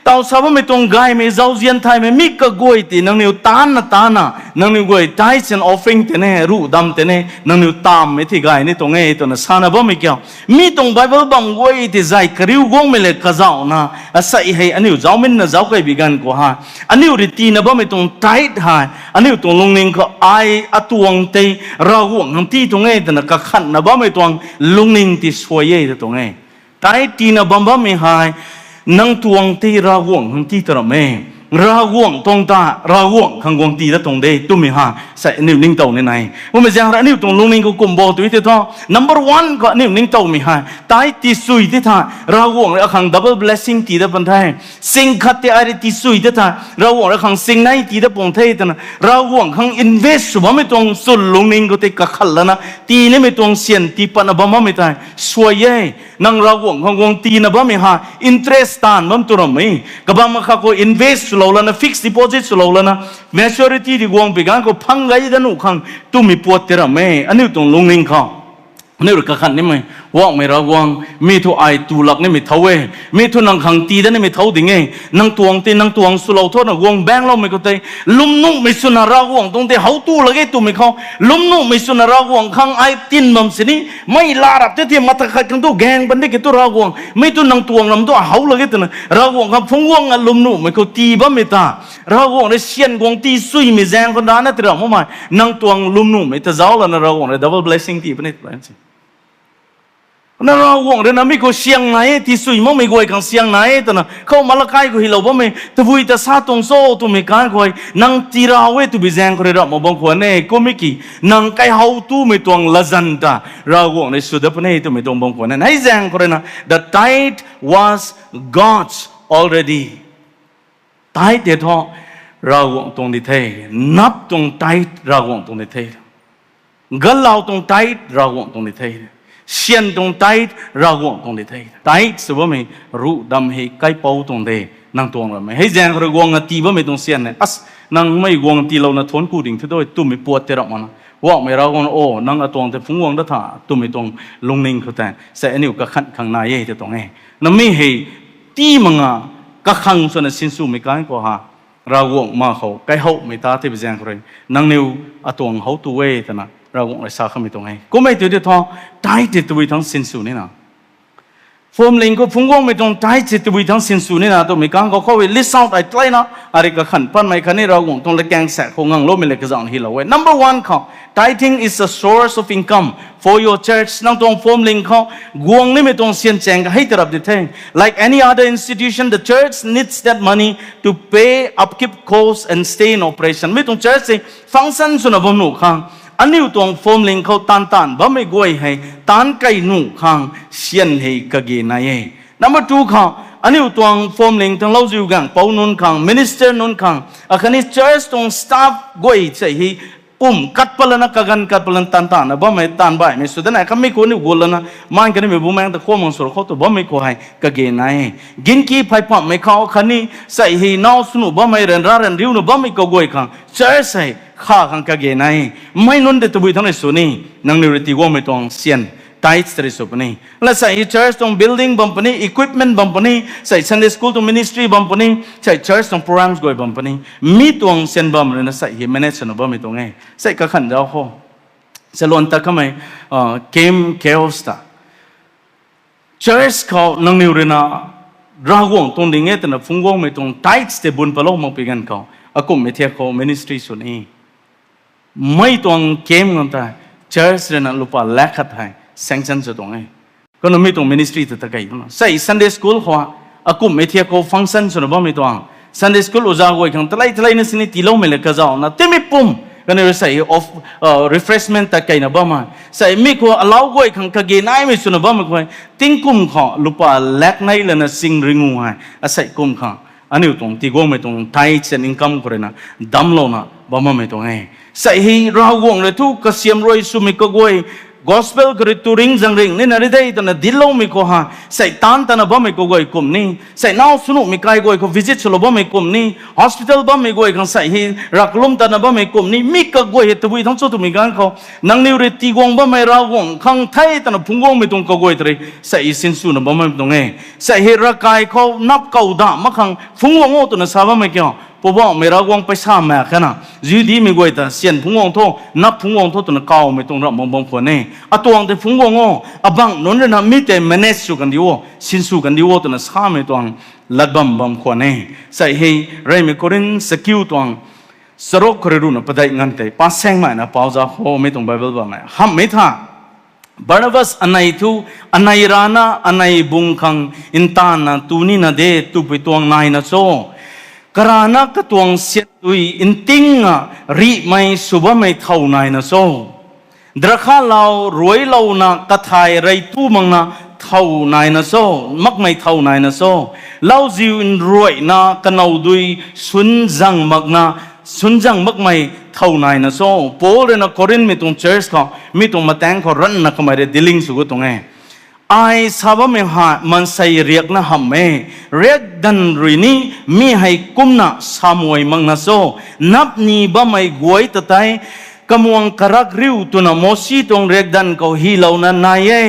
ตาวสาวไม่ตรงไกไม่เจ้าเจียนไทยไม่มีกระกวยตีนังนิวตานะนังนิวกวยไทยเซนออฟฟิงเตเน่รูดำเตเน่นังนิวตามไม่ที่ไกนี่ตรงตัวนั้นสานะบ่ไม่เกี่ยวมีตรงไบเบิลบังกวยที่ใจคริวกงไม่เล็กกระเจ้านะอาศัยให้อันนิวเจ้ามินนะเจ้าเคยบิกันกว่าอันนิวริตีนะบ่ไม่ตรงไทยหายอันนิวตรงลงนิ่งก็ไออตวงเตราหวงทั้งที่ตรงตัวนั้นก็ขันนะบ่ไม่ตรงลงนิ่งที่สวยตรงไทยตีนะบ่ไม่หายนังตวงตีราหวงทั้งที่ตระเมราหวงตรงตาราหวงขังวงตีละตรงเดตุมิฮาใส่นิ้วนิ่งเต่าในในว่ามันจะหานิ้วตรงลุงนิ่งก็กุมโบตัวที่ท้อ number one ก็นิ้วนิ่งเต่ามิฮาตายตีสุยที่ท่าราหวงแล้วขัง double blessing ตีละปันไทยสิงขัดที่อะไรตีสุยที่ท่าราหวงแล้วขังสิงไหนตีละปงเทยแต่นะราหวงขัง invest ว่าไม่ตรงสุดลุงนิ่งก็ตีกักขัดแล้วนะตีนี่ไม่ตรงเสียนตีปันอบมาไม่ตายสวยเย่นังราหวงขังวงตีนะบ้าไม่ฮา interest ตานมันตัวไม่กับบ้ามาข้าก็ invest lana fixed deposit lana maturity di guang pegang ko phangai danu khang tumi pot tera me ani tong lungning kha ani ur ka khan ni mai wa me ra guang mi thu ai tu lak ni mi thawe mi thu nang khang ti da ni mi thau dinge nang tuang sulo tho na guang bang lo me ko te lum nu mi suna ra guang tong te hau tu lage tu mi kho lum nu mi suna ra guang khang ai tin mam sini mai la rap te ti mata kha kang tu gang ban de ke tu ra guang mi tu nang tuang lam tu hau lage tu na ra guang khang phung guang a lum nu me ko ti ba mi ta ra guang de sian guang ti sui mi jang ko da na tra mo mai nang tuang lum nu me ta zau la na ra guang de double blessing ti pa ni plan siนั่นเราห่วงเรื่องนั้นไม่ก็เสียงไหนที่สุยมั่งไม่กวยกันเสียงไหนแต่น่ะเขามาละกายก็หิเราบ่ไม่แต่วุ้ยแต่ซาตรงโซ่ตัวไม่การกวยนั่งตีราเวตุบิแจงก็ได้รับมาบางคนเนี่ยก็ไม่กี่นั่งไก่เฮาตู้ไม่ตรงละจันตาเราห่วงในสุดท้ายตัวไม่ตรงบางคนเนี่ยให้แจงก็ได้นะ the tithe was God's already tithe เดี๋ยวท้อเราห่วงตรงนี้เท่นับตรง tithe เราห่วงตรงนี้เท่กัลเราตรง tithe เราห่วงตรงนี้เท่เสียนตรงไตเราห่วงตรงเดไทไตสว่าไม่รู้ดำให้ไก่เป่าตรงเดนั่งตรงเราไม่ให้แจงเราห่วงตีว่าไม่ตรงเสียนเนี่ยนั่งไม่ห่วงตีเราทนกูดิ่งที่ด้วยตุ้มไม่ปวดเตะเรามันว่าไม่เราห่วงโอ้นั่งตรงแต่ฟุ้งห่วงด้าตุ้มไม่ตรงลงนิ่งเขาแต่เสียนิ้วก็ขันข้างในจะตรงไงนั่นไม่ให้ตีมังก็ขังส่วนสิ้นสุดไม่การก็หาเราห่วงมาเขาไก่เขาไม่ตาที่ไปแจงเขาเลยนั่งนิ้วตรงเขาตัวเวแต่นะเราคงเลยสาขมิตรงไงก็ไม่ตัวเดียวท้อตายติดตัวทั้งสิ้นสุดนี่นะโฟมลิงก็พุ่งว่างไม่ตรงตายติดตัวทั้งสิ้นสุดนี่นะตัวมีการก็เข้าไปลิสต์เอาไอ้ใกล้นะอะไรก็ขันปั้นไม่ขันนี่เราคงต้องเล็กแกงแสกคงงังโลไม่เล็กก็จะอ่านฮิลเอาไว้ number one เขา tithing is a source of income for your church นั่งตรงโฟมลิงเขากวงนี่ไม่ตรงเสียนแจงก็ให้ตรับดิเท่ง like any other institution the church needs that money to pay upkeep costs and stay in operation ไม่ตรง church สิฟังก์ชันส่วนบนหนุข้างอันนี้ตรงโฟมลิงเขาตันบ่ไม่กวยให้ตันไก่หนูข้างเสียนให้กะเกนายnumber two ข้างอันนี้ตรงโฟมลิงทั้งเราอยู่กันเป้านุนข้าง minister นุนข้างอันนี้ church ตรง staff กวยใช่ให้ปุ่มกัดพลันกักันกัดพลันตันนะบ่ไม่ตันบ่ไม่สุดแต่ไหนเขาไม่ควรนี่กุลนะมันกันไม่บุ้มแมงแต่ข้อมูลส่วนเขาตัวบ่ไม่ควรให้กะเกนายกินกี้ไพ่ปั๊มไม่เข้าคันนี้ใส่ให้น้าสนุบ่ไม่เรียนร่าเรียนริ้วนุบ่ไม่ก็กวยข้าง church ใส่ข้าขังกะเกนายไม่นุ่นเด็ดตัวบุยทั้งในส่วนนี้นังนิริติว่าไม่ต้องเสียนไตส์ตริสุปนี่และใส่ church ตรง building บัมปนี่ equipment บัมปนี่ใส่ Sunday school ตรง ministry บัมปนี่ใส่ church ตรง programs กวยบัมปนี่มีตรงเสียนบัมเลยนะใส่ manage นะบัมไม่ตรงไงใส่กะขันเจ้าข้อสลวนตะขมายgame chaos ตา church เขานังนิรินะราหวงตรงนี้เงี้ยแต่นะฟุ้งว่างไม่ตรงไตส์แต่บุญพลงมาเป็นกันเขาอากุมไม่เทียบเขา ministry ส่วนนี้ไม่ต้องเกมกันแต่ church เรนลุปะแลกขัดให้ sanction จะตรงไงก็นั่นไม่ต้อง ministry แต่ตะไกนะใส่ Sunday school เขาอากุมไม่เทียบเขา function ส่วนบ้างไม่ต้อง Sunday school อุจจาระกันแต่ไล่นี่สินี่ตีโลไม่เล็กก็จะเอานะเต็มไม่ปุ่มก็นี่ใส่ of refreshment ตะไกนะบ้างมาใส่ไม่ควร allow กันขังกะเกนายไม่ส่วนบ้างไม่ควรติ้งกุมเขาลุปะแลกในเลยนะสิ่งริงูให้ใส่กุมเขาอันนี้ตรงที่กูไม่ตรงไทยเซนอินคัมก็เลยนะดำโลนะบ้าไม่ตรงไง ใส่ให้เราวงเลยทุกกเสียมรวยสุมิกกวย gospel กระตุริงจังริงนี่นาริได้ตอนนั้นดิลโลมิโกฮาใส่ตานตอนนั้นบ่มิโกกวยกลุ่มนี้ใส่น่าสนุกมีใครกวยก็ visit สโลบ่มิกลุ่มนี้ hospital บ่มิกวยกันใส่ให้รักลุ่มตอนนั้นบ่มิกลุ่มนี้มีกกวยเหตุบุยทั้งสุดมีการเขานังนิวริตีกวงบ่มิเราวงข้างไทยตอนนั้นพุ่งวงมีตรงกกวยตรีใส่สินสุนบ่มิตรงนี้ใส่ให้รักกายเขานับเก่าด่ามาข้างพุ่งวงโอ้ตัวนั้นสาบ่มิเกี่ยวพวกเมรากวงไปสามแม่แค่น่ะยืดดีมีกวยแต่เสียนพุ่งวงโทนับพุ่งวงโทตัวนั้นเก่าไม่ตรงรับมองบางคนเนี่ยอะตัวงแต่พุ่งวงอ๋อบังนนท์นะมีแต่เมเนสสุกันดีวสินสุกันดีวตัวนั้นสามไม่ตัวงลัดบัมบางคนเนี่ยใส่ให้เรื่องมีคนสกิลตัวงสโรคคริรุนปะได้งันแต่ป้าแสงใหม่นะป้าจะโหไม่ตรงไบเบิลบ้างไหมห้ามไม่ท่าบาร์นาบัสอันไหนทูอันไหนรานะอันไหนบุงคังอินตานะตูนี่นะเดตุไปตัวงนายนะโซkarana katuang siat tui intinga ri mai suba mai thau nai na so drakha lau roi lau na kathai rai tu mang na thau nai na so mak mai thau nai na so lau ziu in roi na kanau dui sun jang mak na sun jang mak mai thau nai na so pol na korin mi tung church ka mi tung matang ko ran na kamai re diling su go tung e ai sabah me ha man sai riak na ham me riak dan rini mi hai kumna samoi mang na so nap ni ba mai goi tatai kamuang karak riu tu na mosi tong riak dan ko hilaw na naye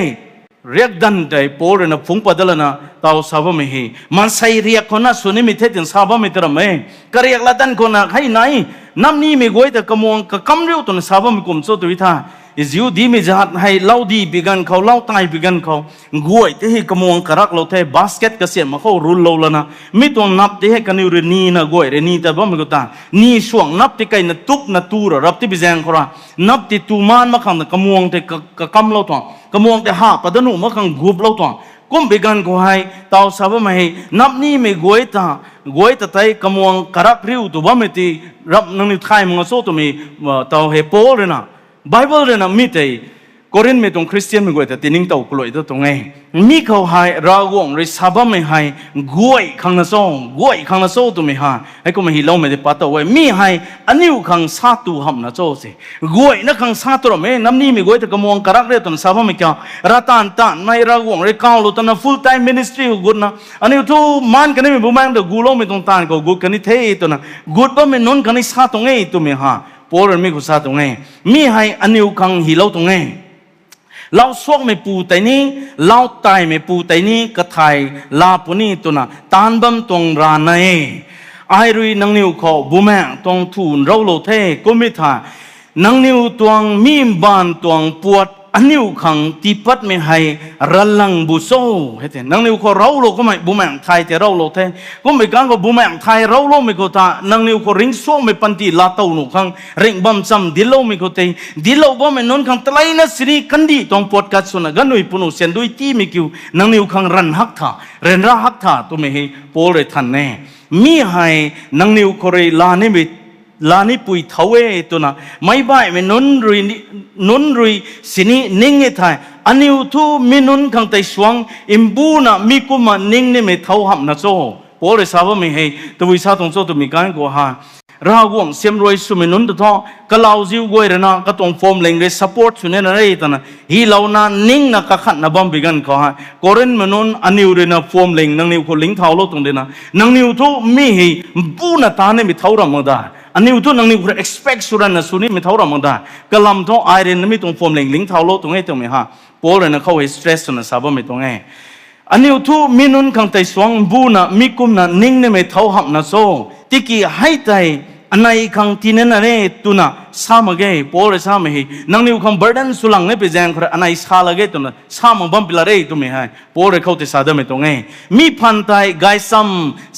riak dan dai por na phung padala na tau sabah me hi man sai riak ko na suni mi the tin sabah me tera me kariak la dan ko na khai nai nam ni me goi ta kamuang ka kam riu tu na sabah me kum so tu itha is you di mi jahat hai lau di bigan kau lau tai bigan kau guai te hi kamuang karak lau te basket ka siam ma kau rul lau lana mi ton nap te he kaniu re ni na guai re ni ta ba mi ko ta ni suang nap te kai na tup na tu ra rap te bizang khora nap te tu man ma khang kamuang te ka kam lau to kamuang te ha padanu ma khang gup lau to kum bigan ko hai tau saba ma hai nap ni me guai ta tai kamuang karak riu tu ba mi ti rap nang ni thai ma so to mi tau he pol re na Bible เรื่องนั้นมีแต่กอรินมีตรงคริสเตียนมีกว่าแต่ตินิ่งเต่ากลอยตัวตรงไงมีเขาหายราวงริซาบะไม่หายกวยขังนาโซกวยขังนาโซตัวไม่หายไอ้ก็ไม่หิลไม่ได้ปัตตาไว้มีหายอันนี้ขังซาตูหำนาโซสิกวยนักขังซาตัวไม่น้ำนี้มีกวยแต่กมวงกระรักเรื่องตัวซาบะไม่กี่รัตานตันไม่ราวงริก้าวลุตัน full time ministry กุดนะอันนี้ทุกมันกันนี่มีบุญแมงเดกูโลไม่ตรงตานก็กุดกันนี่เท่ตัวนะกุดบ่ไม่นนกันนี่ซาตรงไงตัวไม่หายปอร์มีกุศลตรงไงมีให้อันนี้ขังหิเลาตรงไงเราสวกไม่ปูแต่นี้เราตายไม่ปูแต่นี้กระไทยลาปุนีตัวน่ะตานบัมตรงรานายไอรุยนังนิวขอบุแมงตรงทูนเราโลเทกุมิธานังนิวตวงมีบานตวงปวดอันนิวขังตีปัดไม่ให้รัลลังบุโซเห็นนังนิวขอเราโลก็ไม่บุแมงไทยแต่เราโลเทก็ไม่กันก็บุแมงไทยเราโลไม่ก็ตานังนิวขอริงสวงไม่ปันตีลาเต้าหนุขังริงบัมซ้ำดิโลไม่ก็เตดิโลบ่ไม่นนขังตะไลนัสรีกันดีตรงปวดกัดสุนัขกันด้วยปุนุเสียนด้วยตีไม่คิวนังนิวขังรันฮักท่าเรนราฮักท่าตัวไม่ให้โปเลยทันแน่มีให้นังนิวขอเรลานี่ไม่ลานิปุยทเวตัวน่ะไม่บ่ายไม่นนรุยสินีนิ่งเงทายอันนี้ทุมีนนขังไตสวงอิมบูน่ะมีกุมานิ่งเนี่ยไม่เท่าหับนะโซ่พอเลยทราบว่าไม่ให้ตัววิชาตรงโซ่ตัวมีการกูหาราวงเสียมรวยสุมินุนตัวท้อกะลาวจิวกวยระนะกะตรงฟอร์มเล็งเรสปอร์ตสุเนี่ยนะเรตันะฮีเหล่านั้นนิ่งนะกะขัดนะบัมบิกันเขาฮะกอรินมนุนอันนิวเรนะฟอร์มเล็งนังนิวคนลิงเท่าโลตรงเดนะนังนิวทุมีให้บูน่ะตาเนี่ยไม่เท่ารามังดาอันนี้ทุนนังนิวคน expect สุรันนะสุนี่ไม่เท่ารามังดากะลำท้อไอเรนไม่ตรงฟอร์มเล็งลิงเท่าโลตรงไอ้ตรงไหนฮะโปรเลยนะเขาให้ stress นะซาบะไม่ตรงไงอันนี้ทุมีนุนขังไตสวงบูน่ะมีกุมน่ะนิ่งเนี่ยไม่เท่าหับนะโซที่กี่ให้ใจอันไหนขังที่นั่นอะไรตุน่ะสามเกย์พอเลยสามเฮนังนิวขัง burden สุลังเนี่ยไปแจ้งคนอันไหนสาลเกย์ตุน่ะสามบัมพิลาเรย์ตุไม่ให้พอเลยเขาติดสาดไม่ตรงไงมีพันไตไกซัม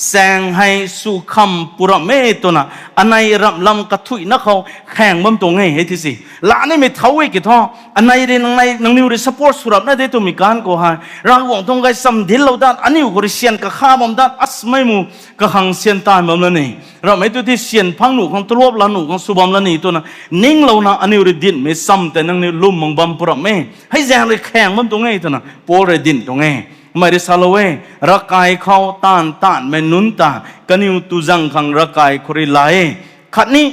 แสงให้สุขัมปุระเมตุน่ะอันไหนรับลำกระทุยนักเขาแข่งบัมตรงไงเฮ้ที่สิละนี่ไม่เท่าไอ้กี่ท่ออันไหนเรนังนิวเรสปอร์ตสุรับนั่นเดตุมีการก็ให้รางวัลตรงไกซัมดิลเราด้านอันนี้ก็เรียนกับข้าบัมด้านอัสไม่มูกับหังเซียนตายบัมแล้วนี่เราไม่ตัวที่เซียนพังหนูของตัวลาหนูของสุบัมแล้วนี่ตัวน่ะนิ่งเรานะอันนี้เรดินไม่ซ้ำแต่นังนี้ลุ่มมังบัมปรามเมให้แจงเลยแข่งมันตรงไงตัวน่ะโปรเรดินตรงไงไม่ได้ซาโลเวรักกายเขาต้านไม่นุนตากันอยู่ตุจังขังรักกายคริลายขัดนี้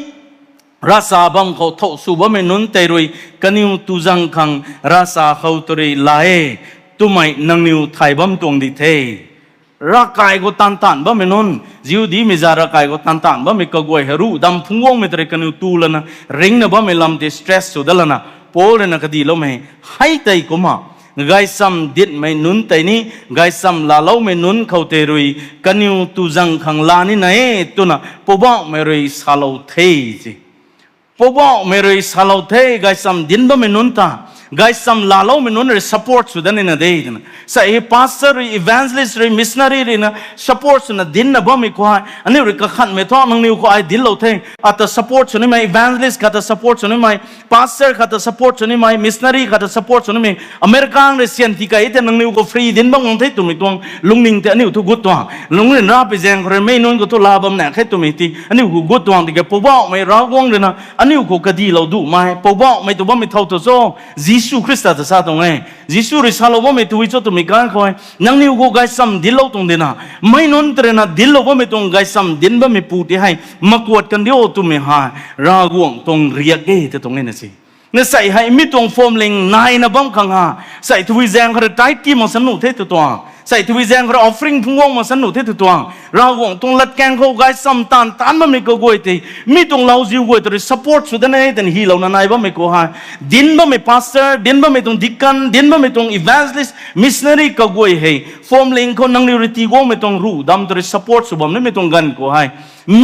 ราซาบัมเขาทสุบไม่นุนเตรุยกันนิวตุจังคังราซาเขาตรีลายตุไม่นังนิวไทยบัมตวงดิเทร่างกายก็ตันตันบ่ไม่นุนจิวดีมิจาร่างกายก็ตันตันบ่ไม่กกวยเฮรูดำพุ่งวงไม่ตรีกันนิวตูลนะริงนะบ่ไม่ลำเดสเตรสสุดแล้วนะโป้เลยนะคดีเราไม่ให้ใจกูมาไงซ้ำดิดไม่นุนแต่นี้ไงซ้ำลาเล่าไม่นุนเขาเตรุยกันนิวตุจังคังลานี่ไหนตัวน่ะปบ้าไม่รุยสาลาเทจิปบ้าไม่รุยสาลาเทไงซ้ำดินบ่ไม่นุนตาไงซ้ำลาเล่าไม่นุนเลย support สุดนั่นนะเดียนะใส่ pastor evangelist missionary เลยนะ support สุดนะดินนะบ่ไม่ควายอันนี้ริกขันไม่ท้อนังนิวควายดินเราเทอาจจะ support สุดนี่ไหม evangelist ก็จะ support สุดนี่ไหม pastor ก็จะ support สุดนี่ไหม missionary ก็จะ support สุดนี่ไหมอเมริกันเลยเสียนที่ก็แต่นังนิวก็ฟรีดินบ้างงเทตุมิตวงลุงนิงแต่อันนี้ทุกกุตัวลุงเรียนรับไปแจงคนไม่นุนก็ทุลาบำเนี่ยแค่ตุมิตีอันนี้กุตัวที่แกปบ้าไม่รักวงเลยนะอันนี้กูคดีเราดูไหมปบ้าไม่ตัวบ้าไม่เท่าตัวโซ่ยิสุคริสต์จะสาตรงไหนยิสุริสาลบ้าไม่ตัววิจตุมิการคอยนังนิวกูไกซัมดิลเราตรงเดนะไม่นุนเตรนะดิลเราบ้าไม่ตรงไกซัมดินบ้าไม่ปูที่ให้มากวดกันเดียวตุมิหายรากวงตรงเรียกเกตตรงนี้นะสิเนี่ยใส่ให้มิตรงฟอร์มเล็งนายนะบ้างขังหาใส่ทวีแจงเขาได้ที่มันสนุกเท่ตัวใส่ทวีแจงเขาออฟฟิงพุ่งวงมันสนุกเท่ตัวเราวงตรงลัดแกงเขาไกซัมตันมันไม่ก็กวยตีมิตรงเราจิวกวยตัว support สุดนั้นให้แต่ฮีเรานายบ้าไม่ก็หายดินบ้าไม่ pastor ดินบ้าไม่ตรงดิกันดินบ้าไม่ตรง evangelist missionary ก็กวยให้ฟอร์มเล็งเขานั่งนิริตีก็ไม่ตรงรู้ดำตัว support สุดบ้าไม่ตรงกันก็หาย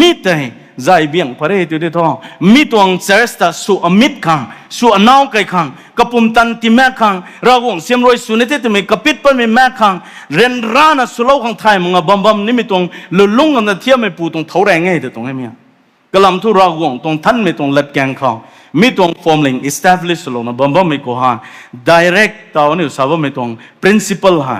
มิแต่ใจเบี่ยงพระเจ้าท้องมิตรองเซอร์สตาสู่อมิตรขังสู่อนาวไก่ขังกับปุ่มตันติแม่ขังเราวงเสียมรอยสุนิเตตมีกับปิดเปิ้ลมีแม่ขังเรนรานะสุเลาขังไทยมึงบัมบัมนี่มิตรงลุลุงกันนะเทียมไม่ปูตรงเท่าแรงไงเดี๋ยวตรงนี้มีกลำทุเราวงตรงท่านไม่ตรงเล็ดแกงเขามิตรงฟอร์มลิง establish สุเลานะบัมบัมไม่กูฮะ direct ตาวนี่สาวไม่ตรง principle ฮะ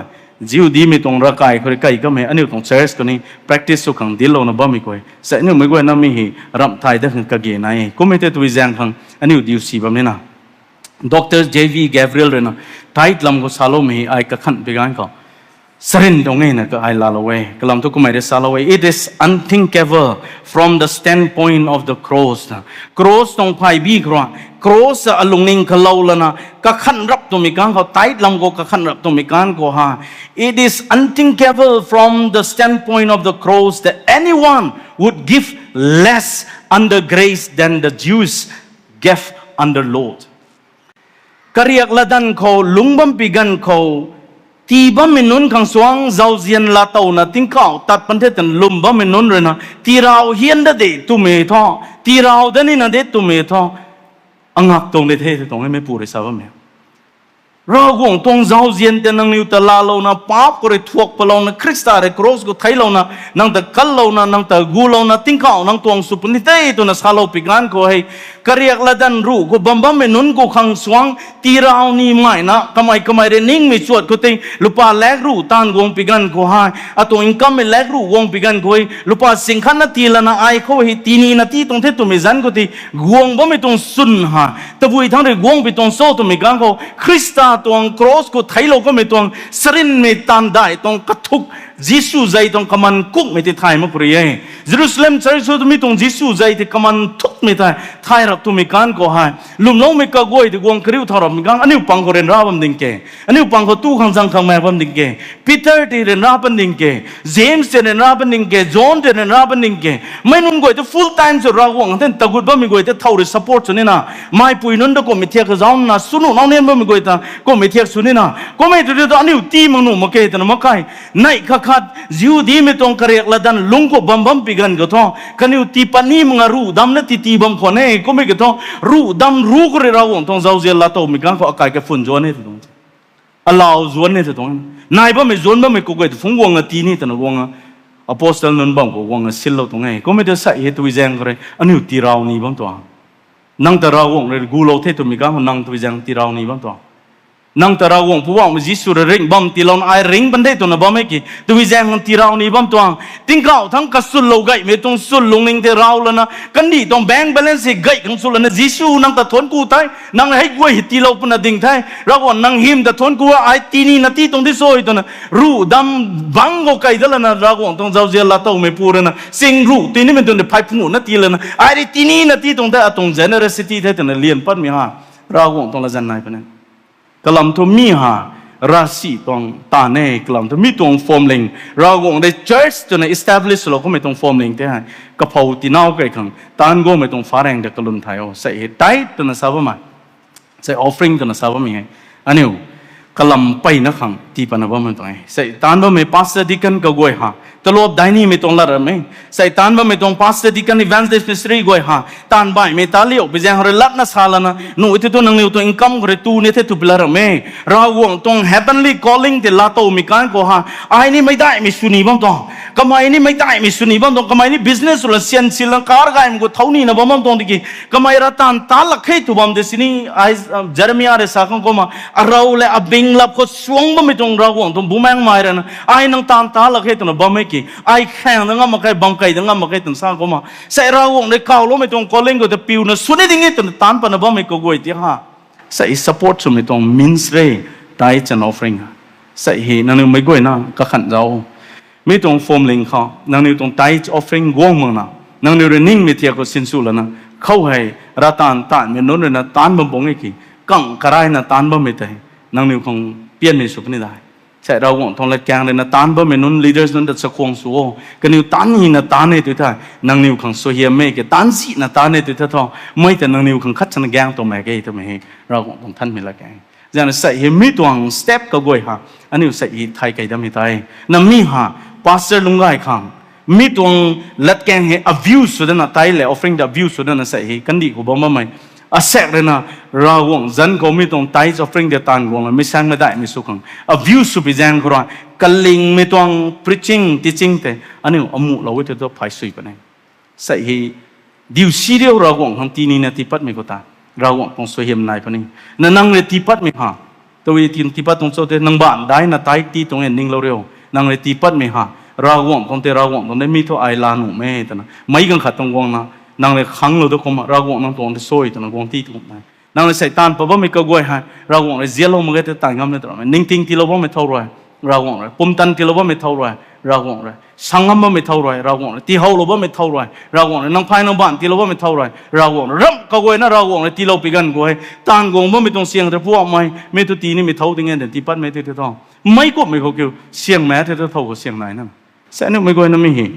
จิวดีไม่ตรงรักใครคนใครก็ไม่อันนี้ตรงเชสคนนี้ practice สุขังดิลเรานะบ้าไม่ก่อยเสร็จนี่ไม่ก่อยนั่นไม่เห็นรำไทยได้ถึงกะเกยนายก็ไม่ได้ตัววิจารณ์ขังอันนี้ดิวสีแบบนี้นะดร. J.V. Gabriel เลยนะไทยลำก็สาโลไม่ไอ้กะขันไปกันเขาสรินตรงนี้นะก็ไอ้ลาลเวกลำทุกคนไม่ได้สาลเว it is unthinkable from the standpoint of the cross นะ cross ตรงไพ่บีกว่าcross อลุงนิงขลาวละนะกะขันรับตัวมีการเขาไทยลำก็กะขันรับตัวมีการก็ฮะ it is unthinkable from the standpoint of the cross that anyone would give less under grace than the Jews gave under Lord กะเรียกละดันเขาลุงบัมปีกันเขาที่บ้ามินุนขังสวงเจ้าเจียนลาเตานะทิ้งข้าวตัดปันเทตันลุมบ้ามินุนเลยนะที่เราเฮียนได้เด็ดตุเมท่อที่เราเดินนี่นะเด็ดตุเมท่ออังหักตรงเด็ดเท่ตรงให้ไม่ปูเลยสาวบ้ามิเราวงตรงเจ้าเจียนแต่นังนิวตะลาเรานะป้าบก็เลยทวกไปเรานะคริสต์อะไรครอสก็ไทยเรานะนังตะกัลเรานะนังตะกูเรานะทิ้งข้าวนังตวงสุปนิเต้ตัวนะสาเราปิกันก็ให้กระเรียกละดันรู้ก็บัมบัมเมนุนก็ขังสวงที่เรานี่ไม่นะทำไมเรนิ่งไม่ชวดก็ติงลุปาแลกรู้ตานวงปิกันก็ให้อะตัวอินคัมไม่แลกรู้วงปิกันก็ให้ลุปาสิงขันนาทีละนะไอเขาให้ตีนีนาทีตรงเทตุไม่จันก็ติวงบ่ไม่ตรงสุนฮะแต่บุยทั้งเรื่องวงไปตรงโซ่ตัวไม่กันก็คริสต์ตรงครอสก็ไทยเราก็ไม่ตรงสรินไม่ตันได้ตรงกระทุกยิสุใจตรงกำมันกุกไม่ได้ไทยมาปริยเยรูซาเล็มใจสุดมีตรงยิสุใจที่กำมันทุกไม่ได้ไทยรักตัวมีการก็ให้ลุมน้องไม่ก็กวยที่วงคริวทารมีการอันนี้ปังก็เรียนรับบันดิงเกอันนี้ปังก็ตู้ขังจังขังแม่บันดิงเกปีเตอร์ที่เรียนรับบันดิงเกเจมส์ที่เรียนรับบันดิงเกจอห์นที่เรียนรับบันดิงเกไม่นุ่งกวยที่ full time จะรักวงแต่ตะกุดบ่มีกวยที่เท่าที่ support สุดนี่นะไม่ปุยนุ่นก็ไม่เทียบกับเจ้านะสุนุน้องเนี่ยบ่มีกวยที่ก็ไม่เทียบสุดนี่นะก็ไม่ตัวเดียวอันนี้ตีมังนุ่มมาเกตันมาใครในขัดจิวดีไม่ต้องกระเรียกละดันลุงก็บัมบัมปีกันก็ท้องกันอยู่ตีปนีมึงรู้ดำนั่นตีบัมคนเนี่ยก็ไม่ก็ท้องรู้ดำรู้ก็เรื่องเราท้องเจ้าเจละโตมีการก็อากาศก็ฝุ่นจวนเนี่ยตรงนี้อัลลอฮ์จวนเนี่ยตรงนี้นายบ่ไม่จวนบ่ไม่ก็เกิดฟุ้งวงตีนี่แต่ละวงอพอสเตลนั้นบังก็วงสิลเราตรงนี้ก็ไม่ได้ใส่เหตุวิจัยอะไรอันนี้ตีเรานี่บังตัวนั่งแต่เราวงเลยกูเราเทตุมีการนั่งตัววิจัยตีเรานี่บังตัว นังตราวงผู้ว่ามันจิสุรริงบอมตีเราไอริงบันได้ตัวนะบอมไม่กี่ตัววิจัยของตีเรานี่บอมตัวติ้งเก่าทั้งกสุลโลกไก่ไม่ต้องสุลลงนิ่งเทเราแล้วนะกันดีต้องแบ่งแบลนซ์ไก่ของสุลนะจิสุนังตะทนกูไทยนังให้กูให้ตีเราปนดิ่งไทยเราว่านังหิมตะทนกูไอตีนี่นาทีตรงที่โซ่ตัวนะรู้ดำบังโกไก่เดลนะเราว่าต้องเจ้าเจริญละตัวไม่พูดนะสิ่งรู้ตีนี่มันตัวเนี่ยไพ่พูนาทีเลยนะไอตีนี่นาทีตรงแต่ตรงเจเนอเรสิตี้เท่ตัวนะเลียนปัดมีฮะเราว่าต้องละจันนายปนันกลัมทุมีหาราศีตองตาเน่กลัมทุมีตองฟอร์มลิงเราคงได้ church จน establish เราก็ไม่ต้องฟอร์มลิงเท่าไหร่กระเพราตีน่าไกลขังตานก็ไม่ต้องฟ้าแรงเด็กกลุ่มไทยใส่ไตตัวนั้นทราบไหมใส่ offering ตัวนั้นทราบไหมอันนี้กลัมไปนักขังที่ปนบ่มันตรงไหนใส่ตานบ่ไม่ pastor deacon ก็กวยหาตลอดได้นี่ไม่ต้องละระมั้ยใส่ตานบ่ไม่ต้อง pastor deacon evangelist ministry กวยหาตานบ่ไม่ตาเลี้ยวไปยังเรื่องนักสาลนะนู่นที่ตัวนั่งเลี้ยวตัว income ก็เลยตัวนี่ที่ตัวเปล่าระมั้ยเราหวังตรง heavenly calling ที่ละตัวมีการก็หาไอ้นี่ไม่ได้ไม่สุนีบ้างตรงกำไมนี่ไม่ได้ไม่สุนีบ้างตรงกำไมนี่ business หรือเซียนสิลังการกันมันก็เท่านี้นะบ้างตรงที่กำไมเราตานตาลักให้ตัวบ้างเดี๋ยวนี้ไอ้เจเรมียาเรสักก็มาเราเลยบิงลับก็สวงบ่ไม่ตรงเราหวังตรงบุแมงไม่เรนะไอ้นังตานตาลักให้ตัวบ้างไม่กี่ไอ้แข่งตั้งงั้นมาใครบังไก่ตั้งงั้นมาใครตั้งสร้างก็มาใส่เราหวังในข่าวเราไม่ตรง calling ก็จะปิวนะสุดที่นี่ตัวตานปนบ้างไม่ก็กวยที่ฮะใส่ support สมัยตรง means เร่ tithe and offering ใส่เหนั่นนึงไม่กวยนะก็ขันเราไม่ตรง form link เขานั่นนึงตรง tithe offering ว่างมั้งนะนั่นนึงเรื่องนิ่งไม่เที่ยวก็สิ้นสุดแล้วนะเขาให้รัตานตานเมื่อนู้นนะตานบ่บ่งไอ้กี่กังกระไรนะตานบ่ไม่ได้นั่งนึงคงเปลี่ยนไม่สุขนี่ได้ใช่เราหวังทองเล็กแกงเลยนะตานบ่ไม่นู้น leaders นั้นจะสควงสู้กันนิวตานนี่นะตานในตัวท่านั่งนิวคงโซเฮียไม่กี่ตานสินะตานในตัวท่าทองไม่แต่นั่งนิวคงคัดชนแกงตัวแม่กี่ตัวแม่เราหวังทองท่านไม่ละแกงจังนั้นใส่เห็นมีตัว step ก็กวยฮะอันนี้ใส่ไทยไก่ดำไม่ไทยนั่นมีฮะ pastor ลุงไก่ขังมีตัวลัดแกงเห็น abuse สุดนั้นไทยเลย offering the abuse สุดนั้นใส่เห็นกันดีกูบอกมาไหมอาศัยเลยนะเราหวังจันก็มีตรงไตจะฟริงเดตันกงไม่สร้างไม่ได้ไม่สุขัง abuse สุพิจารณ์กรากัลลิงมีตรง preaching teaching แต่อันนี้อมุเราไว้ที่ตัวไฟสุยปนัยใส่ดิวซีเรียลเราหวังทำทีนี้นะที่ปัดไม่ก็ตาเราหวังตรงสวยเหี่ยมนายปนัยนั่งเลยที่ปัดไม่หาตัวที่ปัดตรงโซเทนั่งบ้านได้นะไตที่ตรงเอ็นนิ่งเราเร็วนั่งเลยที่ปัดไม่หาเราหวังตรงเตเราหวังตรงได้มีเท่าไอลานุไม่แต่นะไม่กันขัดตรงกงนะนั่งเลยขังเราตัวคมเราหวังนั่งตรงที่ซอยตรงกงที่ตรงนั้นนั่งเลยใส่ตานเพราะว่าไม่ก็กวยให้เราหวังเลยเสียลงมันก็จะต่างกันเลยตรงนั้นนิ่งทิ้งที่เราว่าไม่เท่าไรเราหวังเลยปุ่มตันที่เราว่าไม่เท่าไรเราหวังเลยสังฆว่าไม่เท่าไรเราหวังเลยที่เขาเราว่าไม่เท่าไรเราหวังเลยนั่งภายในบ้านที่เราว่าไม่เท่าไรเราหวังเลยร่ำก็กวยนะเราหวังเลยที่เราไปกันกวยตานกงว่าไม่ต้องเสียงแต่พวกไม่ตัวตีนี่ไม่เท่าที่เงี้ยแต่ที่ปัดไม่เท่าต้องไม่ก็ไม่เขาเกี่ยวเสียงแม้เท่าเท่ากับเสียงไหนนั่นแสนไม่กวยนั่นไม่เห็น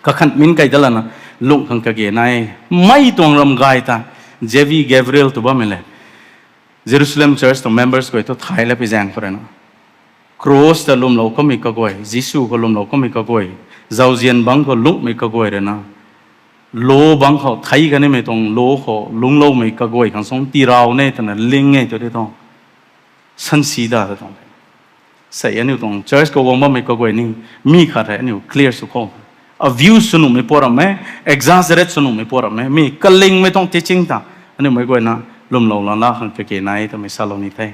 ก็ขันมินไก่ตะละนะลุงขังกะเกนายไม่ต้องรำกายตาเจวีเกฟเรียลตัวบ้าไม่เลยเยรูซาเล็มเชิร์ชตัวเมมเบอร์สก็ตัวไทยแล้วไปแจ้งคนนั้นครูสแต่ลุมเราก็ไม่ก็กวยยิสูก็ลุมเราก็ไม่ก็กวยเจ้าเจียนบังก็ลุกไม่ก็กวยเลยนะโลบังเขาไทยกันนี่ไม่ต้องโลเขาลุงเราไม่ก็กวยขังสองตีเราเนี่ยแต่นั้นลิงไงตัวที่ต้องสันสีดาตัวต้องใส่อันนี้ตรงเชิร์ชก็วงบ้าไม่ก็กวยนี่มีขาดอันนี้เคลียร์สุขภาพabuse สนุกไม่พอละไหม exaggerate สนุกไม่พอละไหมมีกลิ่งไม่ต้อง teaching ตาอันนี้ไม่กวยนะลุมเราล้านละขังเกย์นายทำไมซาลงนี่เท่